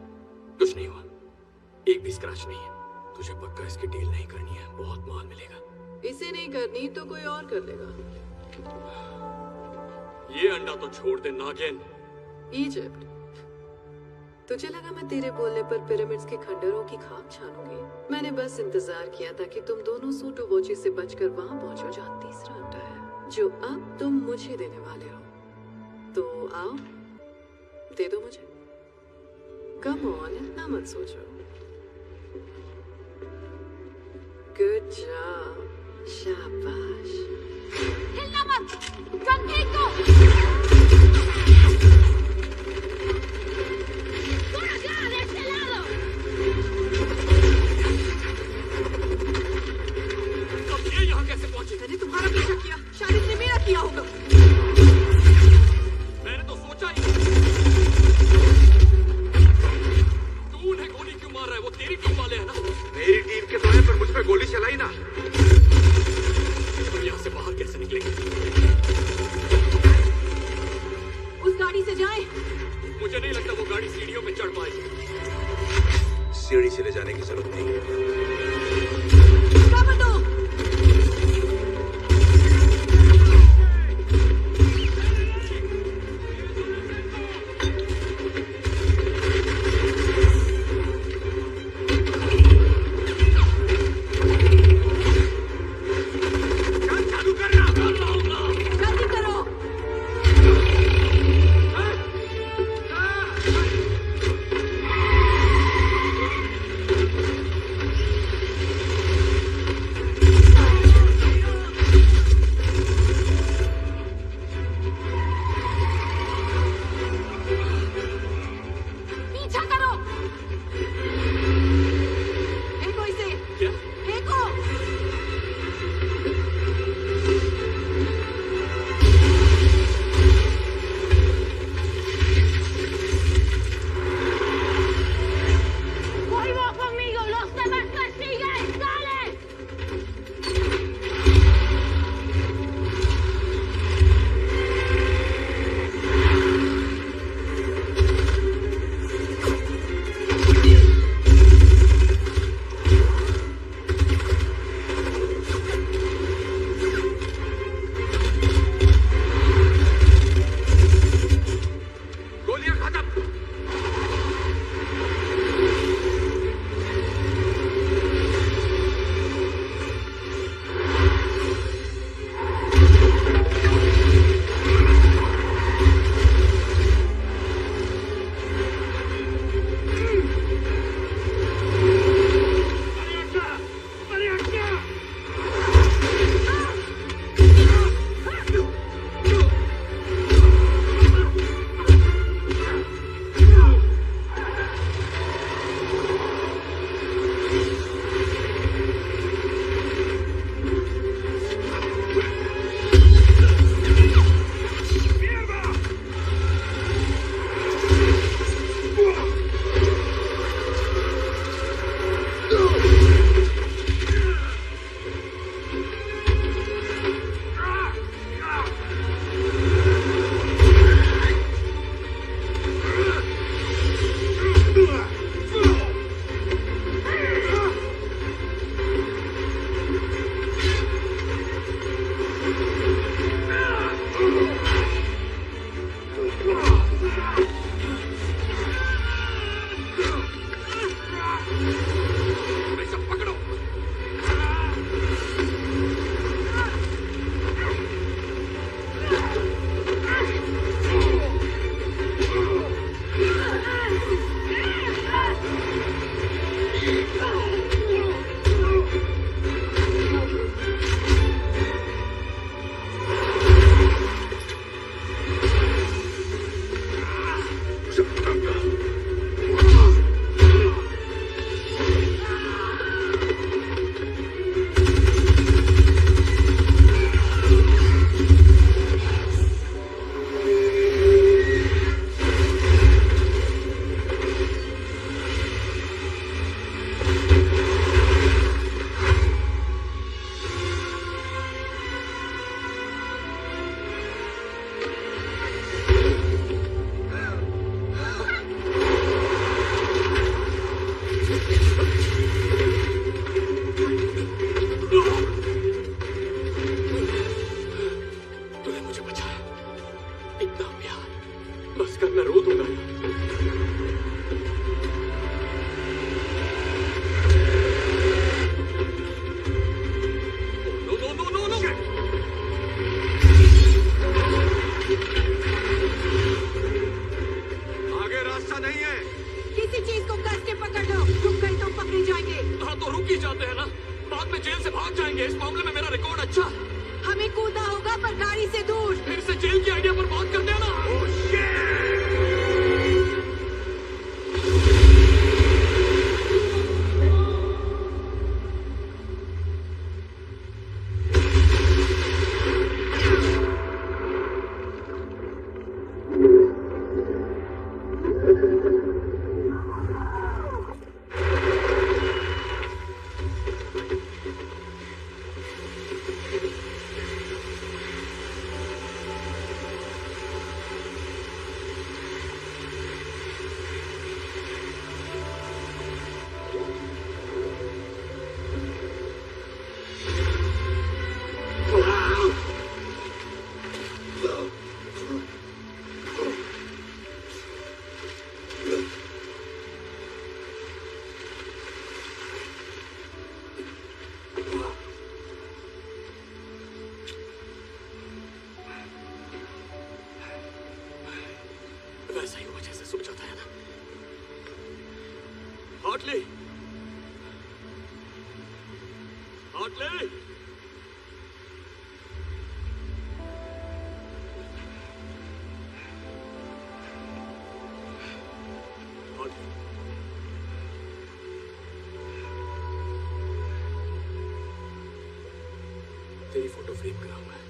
कुछ नहीं हुआ, एक भी स्क्रैच नहीं है। तुझे पक्का इसकी डील नहीं करनी है, बहुत माल मिलेगा। इसे नहीं करनी तो कोई और कर लेगा। ये अंडा तो छोड़ दे नागिन। इजिप्ट, तुझे लगा मैं तेरे बोलने पर पिरामिड्स के खंडरों की खाक छानूंगी? मैंने बस इंतजार किया था कि तुम दोनों सूटो वॉची से बचकर वहां पहुंचो जहां तीसरा अंडा है, जो अब तुम मुझे देने वाले हो। तो आओ, दे दो मुझे। कम ऑन, इतना मत सोचो। गुड जॉब, शाबाश। हिलना मत, गन फेंक दो। ¡Corazón, de este lado! अब ये यहाँ कैसे पहुंचे? मैंने तुम्हारा पीछा किया, शायद इसने मेरा किया होगा। मैंने तो सोचा ही। तू उन्हें गोली क्यों मार रहा है? वो तेरी टीम वाले हैं ना? मेरी टीम के तो है, पर मुझ पे गोली चलाई ना। हम यहाँ से बाहर कैसे निकलेंगे? उस गाड़ी से जाएं। मुझे नहीं लगता वो गाड़ी सीढ़ियों पे चढ़ पाएगी। सीढ़ी से ले जाने की जरूरत नहीं है। कवर दो। चालू करना। जल्दी करो। पीछा करो। फेंको इसे। क्या? फेंको। भाग जाएंगे। इस मामले में मेरा रिकॉर्ड अच्छा है। हमें कूदना होगा पर गाड़ी से दूर। फिर से जेल की आइडिया पर बात कर देना। वैसा ही हुआ जैसे सोचा था ना। हार्टली, हार्टली, तेरी फोटो फ्रेम करा हुआ है।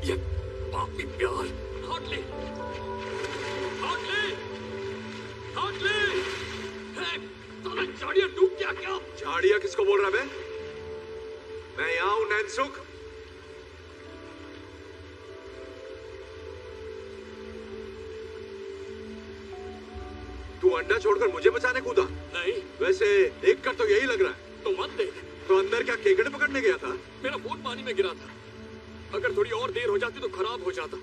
ये पापी प्यार। हार्टली, हार्टली, हार्टली, साला झाड़ियां डूब गया क्या? झाड़िया किसको बोल रहा है? मैं यहाँ हूँ नैनसुख। तू अंडा छोड़कर मुझे बचाने कूदा? नहीं। वैसे देख कर तो यही लग रहा है। तो मत देख। तो अंदर क्या केकड़े पकड़ने गया था? मेरा फोन पानी में गिरा था। अगर थोड़ी और देर हो जाती तो खराब हो जाता।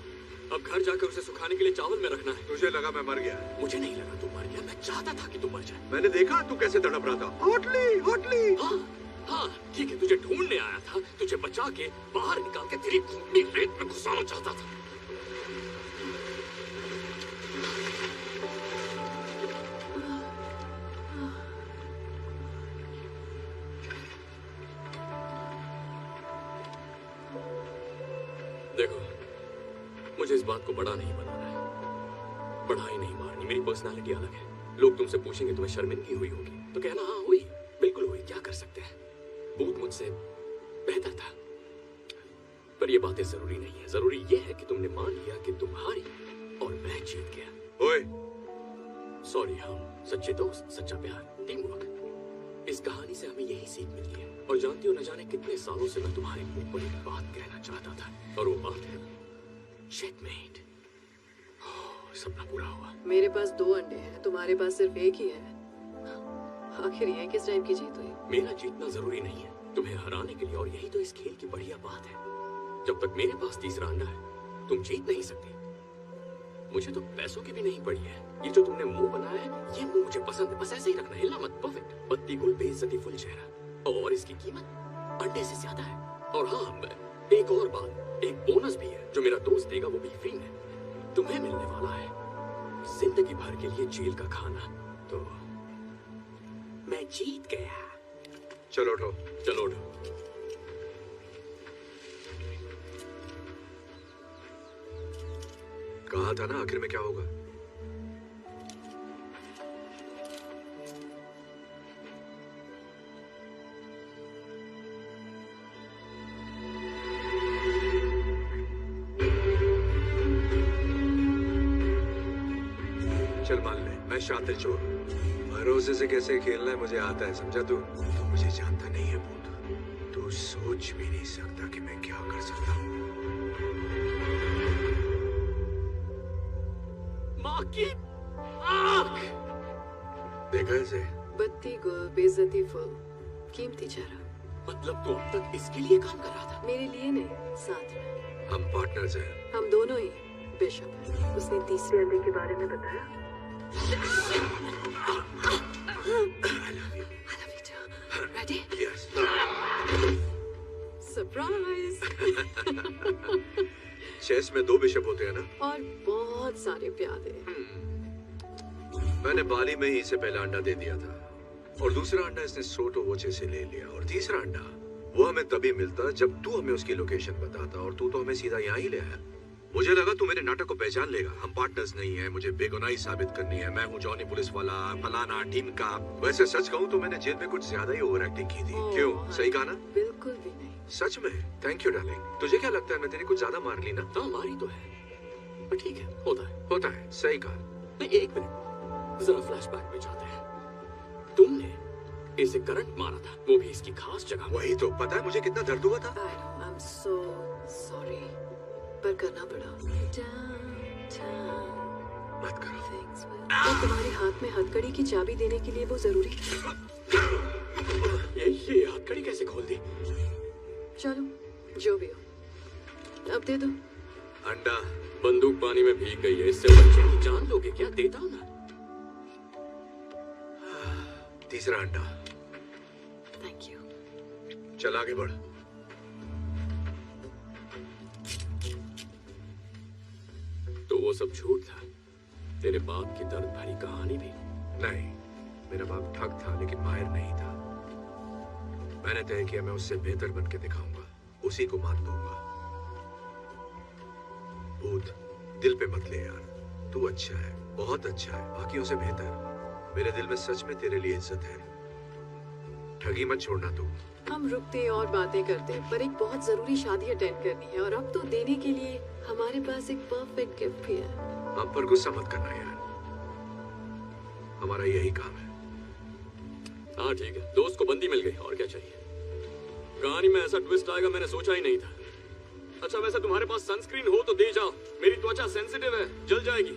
अब घर जाकर उसे सुखाने के लिए चावल में रखना है। तुझे लगा मैं मर गया? मुझे नहीं लगा तू मर गया। मैं चाहता था कि तू मर जाए। मैंने देखा तू कैसे तड़प रहा था। Hotly, hotly. हाँ हाँ ठीक है, तुझे ढूंढने आया था। तुझे बचा के बाहर निकाल के तेरी खूनी रेत में घुसाना चाहता था। देखो, मुझे इस बात को बड़ा नहीं बनाना है, बड़ा ही नहीं मारनी। मेरी पर्सनालिटी अलग है। लोग तुमसे पूछेंगे तुम्हें शर्मिंदगी हुई होगी तो कहना हाँ हुई, बिल्कुल हुई। क्या कर सकते हैं, भूत मुझसे बेहतर था। पर ये बातें जरूरी नहीं है। जरूरी ये है कि तुमने मान लिया कि तुम हारी और मैं जीत गया। ओए, सॉरी। हम सच्चे दोस्त, सच्चा प्यार, टीम वर्क। इस कहानी से हमें यही सीख मिलती है। और जानती हो, न जाने कितने सालों से मैं तुम्हारे मुंह पर एक बात कहना चाहता था, और वो बात है चेकमेट। सपना पूरा हुआ। मेरे पास 2 अंडे हैं, तुम्हारे पास सिर्फ एक ही है। आखिर ये किस टाइम की जीत हुई? मेरा जीतना जरूरी नहीं है तुम्हें हराने के लिए, और यही तो इस खेल की बढ़िया बात है। जब तक मेरे पास तीसरा अंडा है तुम जीत नहीं सकती। मुझे तो पैसों की भी नहीं पड़ी है। ये जो तुमने मुंह बनाया है, ये मुंह मुझे पसंद है। बस ऐसे ही रखना, हिलना मत। परफेक्ट। पत्ती गुल, बेइज्जती फुल चेहरा, और इसकी कीमत अंडे से ज्यादा है। और हाँ, एक और बात, एक बोनस भी है जो मेरा दोस्त देगा, वो भी फ्री में। तुम्हें मिलने वाला है जिंदगी भर के लिए जेल का खाना। तो मैं जीत गया। चलो उठो। चलो उठो। कहा था ना आखिर में क्या होगा। चल मान ले, मैं शातिर चोर हूँ। भरोसे से कैसे खेलना है मुझे आता है, समझा तू? तो मुझे जानता नहीं है भूत। तू सोच भी नहीं सकता कि मैं क्या कर सकता हूँ। माँ की आँख। देखा इसे? बत्ती गुल, बेइज्जती फुल, कीमती चेहरा। मतलब तू अब तक इसके लिए काम कर रहा था? मेरे लिए नहीं, साथ में। हम पार्टनर्स हैं। हम दोनों ही बेशक। उसने तीसरे अंडे के बारे में बताया। Ready? Yes. सरप्राइज। चेस में 2 बिशप होते हैं ना? और बहुत सारे प्यादे। मैंने बाली में ही इसे पहला अंडा दे दिया था, और दूसरा अंडा इसने सोटोवोचे से ले लिया, और तीसरा अंडा वो हमें तभी मिलता जब तू हमें उसकी लोकेशन बताता, और तू तो हमें सीधा यहाँ ही ले आया। मुझे लगा तू मेरे नाटक को पहचान लेगा। हम पार्टनर्स नहीं है, मुझे बेगुनाही साबित करनी है, मैं हूँ जॉनी पुलिस वाला, फलाना टीम का। वैसे सच कहूँ तो मैंने जेल में कुछ ज्यादा ही ओवर एक्टिंग की थी। क्यों, सही कहा ना? बिल्कुल भी नहीं। सच में? Thank you darling. तुझे क्या लगता है मैं तेरी कुछ ज्यादा मार ली ना? हाँ, मारी तो है, पर ठीक है, होता है। सही कहा। नहीं, 1 मिनट, जरा फ्लैशबैक में जाते हैं। तुमने इसे करंट मारा था, वो भी इसकी खास जगह। वही तो, पता है मुझे कितना दर्द हुआ था? I'm so sorry, पर करना पड़ा। मत करो। तो तुम्हारे हाथ में हथकड़ी की चाबी देने के लिए वो जरूरी था। ये हथकड़ी कैसे खोल दी? चलो, जो भी हो, अब दे दो। अंडा। बंदूक पानी में भीग गई है, इससे बच्चे की जान लोगे क्या? देता हूं ना। तीसरा अंडा। Thank you. चल आगे बढ़। तो वो सब झूठ था? तेरे बाप की दर्द भरी कहानी भी? नहीं, मेरा बाप ठग था लेकिन माहिर नहीं था। मैंने तय किया मैं उससे बेहतर बन के दिखाऊंगा, उसी को मात दूंगा। भूत, दिल पे मत ले यार, तू अच्छा है, बहुत अच्छा है, बाकियों से बेहतर। मेरे दिल में सच में तेरे लिए इज्जत है। ठगी मत छोड़ना तू। हम रुकते और बातें करते, पर एक बहुत जरूरी शादी अटेंड करनी है, और अब तो देने के लिए हमारे पास एक परफेक्ट गिफ्ट भी है। हम पर गुस्सा मत करना यार, हमारा यही काम है। हाँ ठीक है, दोस्त को बंदी मिल गई, और क्या चाहिए। कहानी में ऐसा ट्विस्ट आएगा मैंने सोचा ही नहीं था। अच्छा वैसे तुम्हारे पास सनस्क्रीन हो तो दे जाओ, मेरी त्वचा सेंसिटिव है, जल जाएगी।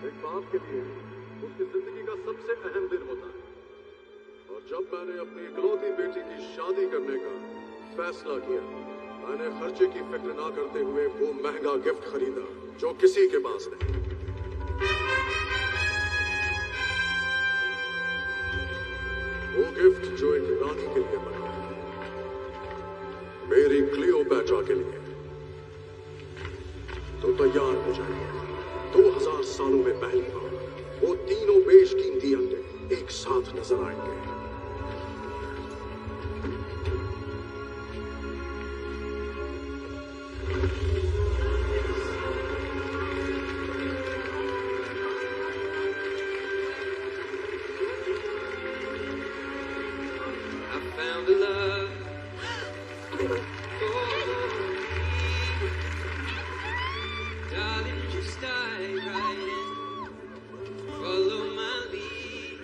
एक बाप के लिए उसकी जिंदगी का सबसे अहम दिन होता है, और जब मैंने अपनी इकलौती बेटी की शादी करने का फैसला किया, मैंने खर्चे की फिक्र ना करते हुए वो महंगा गिफ्ट खरीदा जो किसी के पास नहीं। वो गिफ्ट जो एक रानी के लिए बना, मेरी क्लियोपैट्रा के लिए। तो तैयार हो जाइए, 2000 सालों में पहली बार वो तीनों बेशकीमती अंडे एक साथ नजर आएंगे।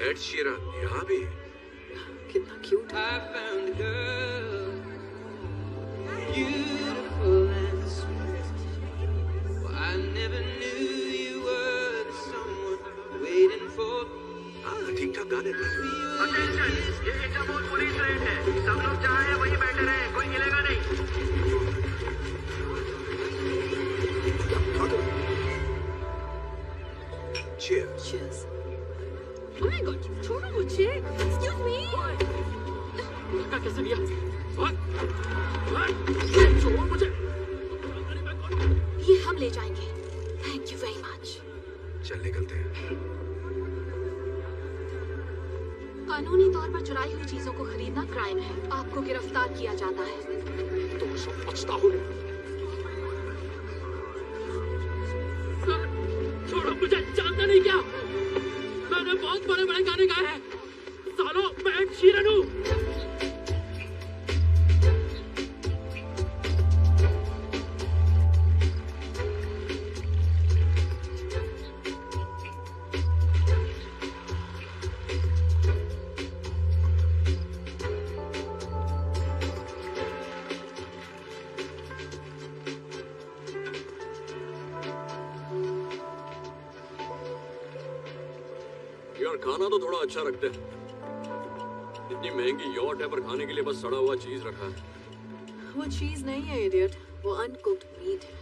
एड शीरन यहाँ भी? कितना क्यूट है। ठीक ठाक गाने थे। ये इंटरपोल पुलिस रेड है, सब लोग जहाँ हैं वहीं बैठे रहे, कोई हिलेगा नहीं। Cheers. Cheers. Oh my God, छोड़ो मुझे। Excuse me. धक्का कैसे दिया? छोड़ो मुझे। ये हम ले जाएंगे। Thank you very much. चल निकलते हैं। कानूनी तौर पर चुराई हुई चीजों को खरीदना क्राइम है, आपको गिरफ्तार किया जाता है। तो सब बचता हो। छोड़ो मुझे, जानता नहीं क्या? मैंने बहुत बड़े बड़े गाने गाए हैं। सालों मैं एक शीरन हूँ। यार खाना तो थोड़ा अच्छा रखते हैं। इतनी महंगी यॉट है पर खाने के लिए बस सड़ा हुआ चीज रखा है। वो चीज नहीं है इडियट, वो अनकुक्ड मीट है।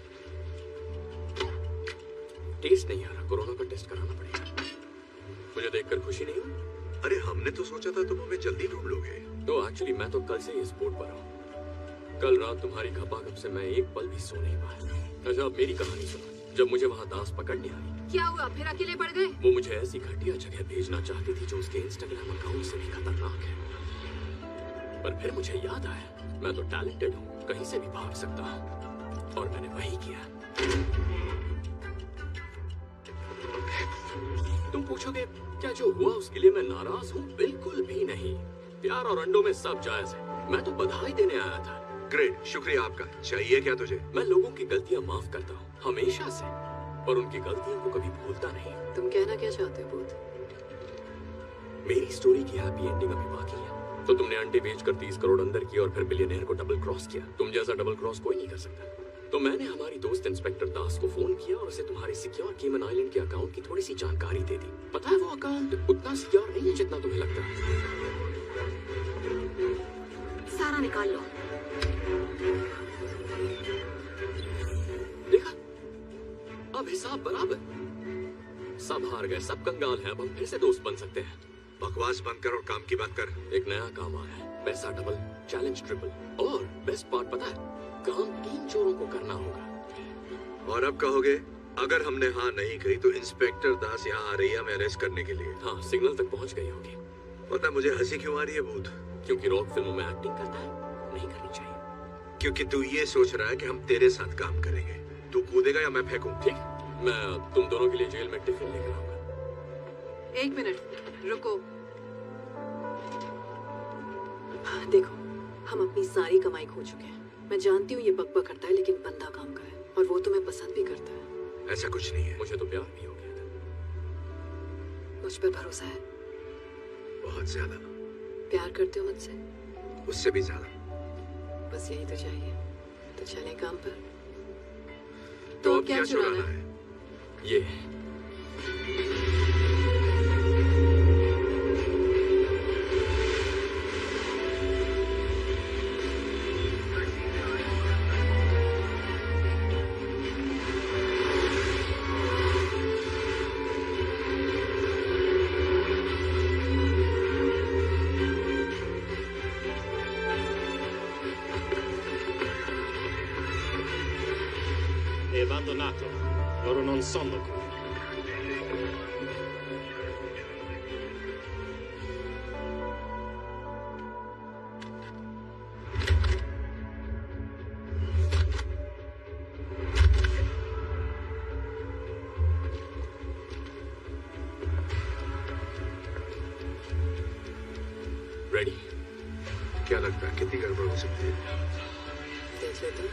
टेस्ट नहीं आ रहा, कोरोना का टेस्ट कराना पड़ेगा। मुझे देखकर खुशी नहीं हुई? अरे हमने तो सोचा था तुम हमें जल्दी ढूंढ लोगे। तो एक्चुअली मैं तो कल से इस बोट पर हूँ। कल रात तुम्हारी खपाखप से मैं एक पल भी सो नहीं पाया। अच्छा अब मेरी कहानी सुनो। जब मुझे वहाँ दास पकड़ने आई, क्या हुआ, फिर अकेले पड़ गए? वो मुझे ऐसी घटिया जगह भेजना चाहती थी जो उसके इंस्टाग्राम अकाउंट से भी खतरनाक है। पर फिर मुझे याद आया मैं तो टैलेंटेड हूँ, कहीं से भी भाग सकता हूँ, और मैंने वही किया। तुम पूछोगे क्या जो हुआ उसके लिए मैं नाराज हूँ? बिल्कुल भी नहीं। प्यार और अंडों में सब जायज है। मैं तो बधाई देने आया था। ग्रेट, शुक्रिया आपका। चाहिए क्या तुझे? मैं लोगों की गलतियाँ माफ करता हूँ हमेशा से, पर उनकी गलतियों को कभी भूलता नहीं। तुम कहना क्या चाहते हो भूत? मेरी स्टोरी की हैप्पी एंडिंग अभी बाकी है। तो तुमने अंडे बेचकर 30 करोड़ अंदर किया और फिर बिलियनेयर को डबल क्रॉस किया। तुम जैसा डबल क्रॉस कोई नहीं कर सकता। तो मैंने हमारी दोस्त इंस्पेक्टर दास को फोन किया और उसे तुम्हारे सिक्योर केमन आइलैंड के अकाउंट की थोड़ी सी जानकारी दे दी। पता है वो अकाउंट उतना सिक्योर नहीं है जितना तुम्हें लगता है। सारा निकाल लो। देखा, अब हिसाब बराबर। सब हार गए, सब कंगाल हैं। अब हम फिर से दोस्त बन सकते हैं। बकवास बंद कर और काम की बात कर। एक नया काम आया है, पैसा डबल, चैलेंज ट्रिपल, और बेस्ट पार्ट पता है, काम 3 चोरों को करना होगा। और अब कहोगे अगर हमने हाँ नहीं कही तो इंस्पेक्टर दास यहाँ आ रही है हमें अरेस्ट करने के लिए। हाँ, सिग्नल तक पहुँच गई होगी। पता मुझे हंसी क्यों आ रही है भूत? क्योंकि रॉक फिल्मों में एक्टिंग करता है, नहीं करनी चाहिए। क्योंकि तू ये सोच रहा है कि हम तेरे साथ काम करेंगे। तू कूदेगा या मैं फेंकूं? ठीक, मैं तुम दोनों के लिए जेल में टिफिन लेकर आऊंगा। 1 मिनट रुको। देखो, हम अपनी सारी कमाई खो चुके हैं। मैं जानती हूँ ये बकबक करता है, लेकिन बंदा काम का है और वो तुम्हें पसंद भी करता है। ऐसा कुछ नहीं है। मुझे तो प्यार भी हो गया था। मुझ पर भरोसा है? बहुत ज्यादा। प्यार करते हो मुझसे? उससे भी ज्यादा। बस यही तो चाहिए। तो चलें काम पर। तो अब क्या चुराना है? ये È abbandonato. Loro non sono qui. Ready? क्या लगता है कितनी गड़बड़ हो सकती है? देख लेते हैं।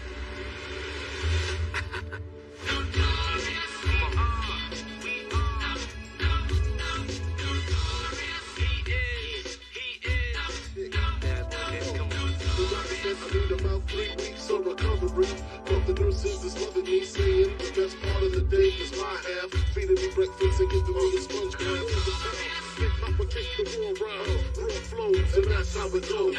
About 3 weeks of recovery from the nurses that's loving me, saying the best part of the day is my half, feeding me breakfast and giving me a sponge bath. Papa kick the war around, raw flows, and that's how it goes.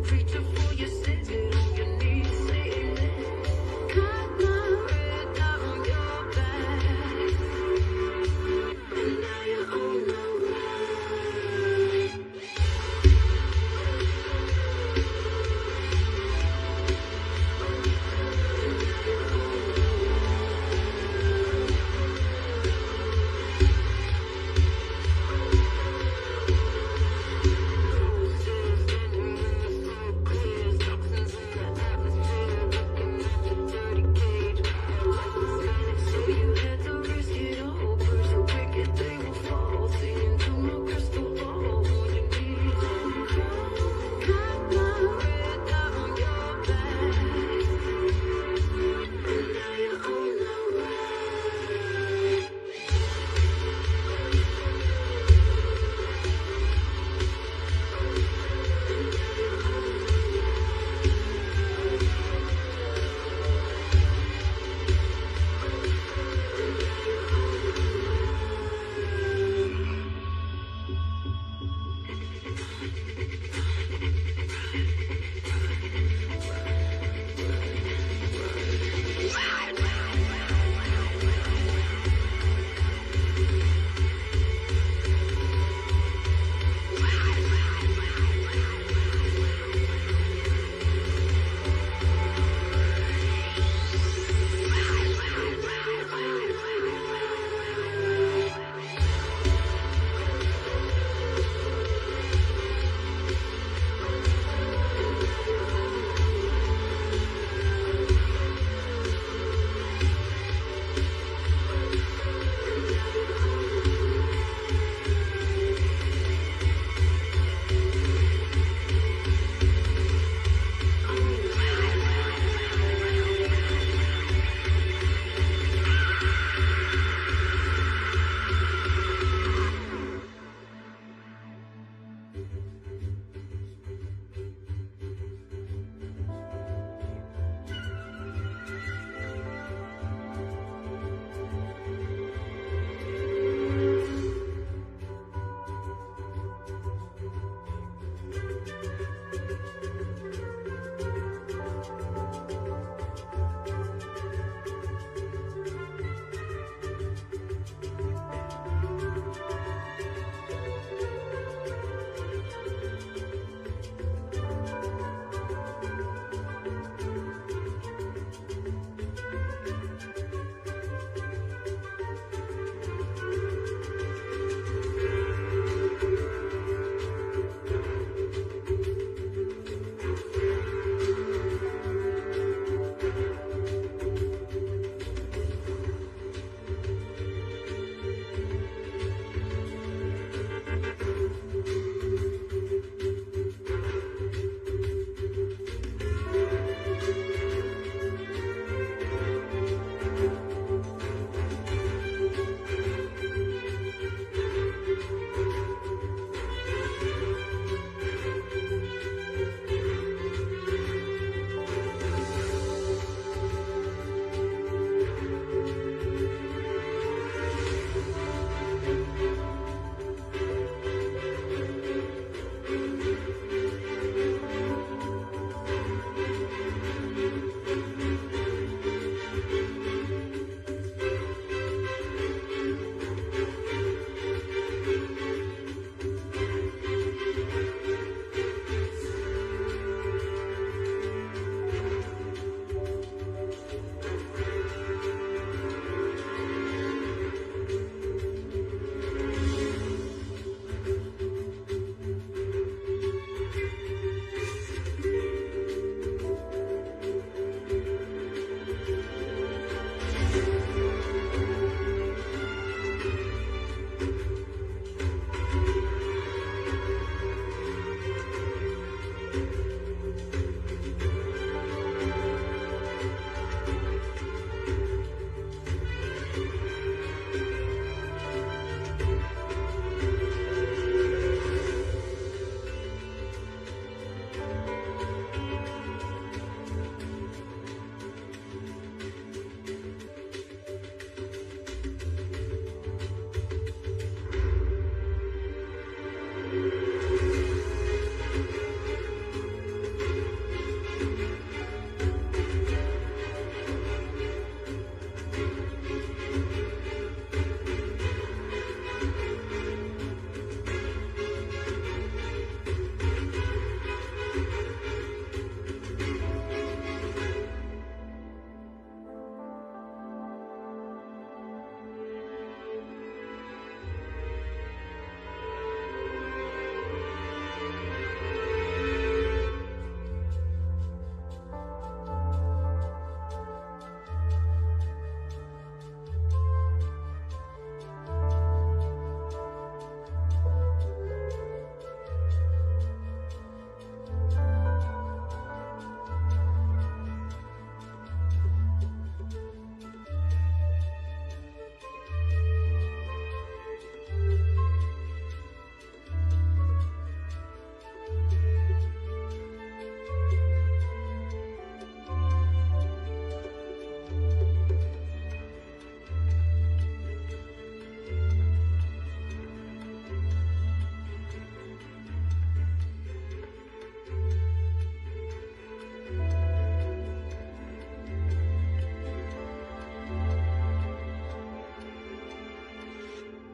Preacher for your sins, it on your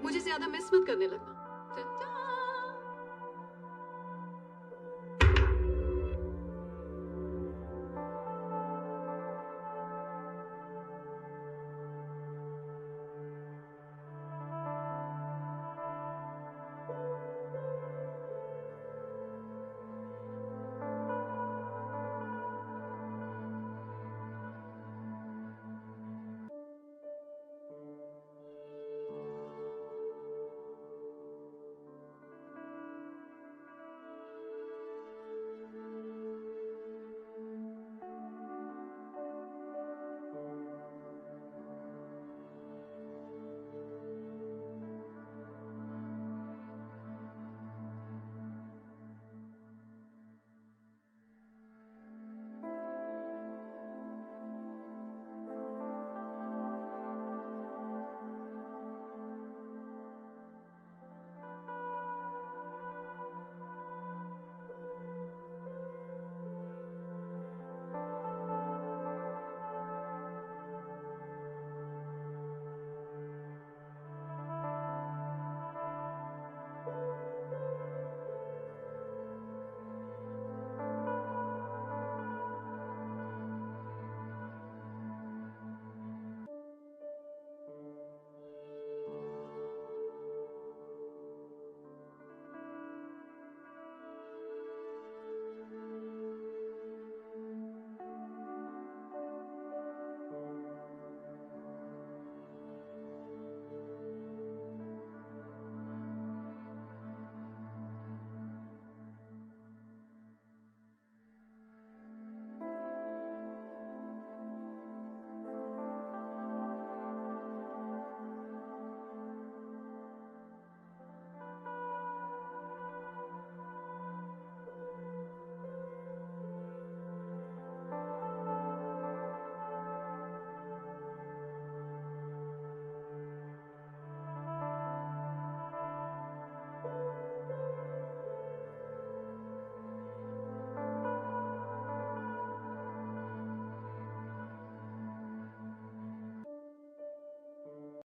मुझे ज्यादा miss मत करने लगना।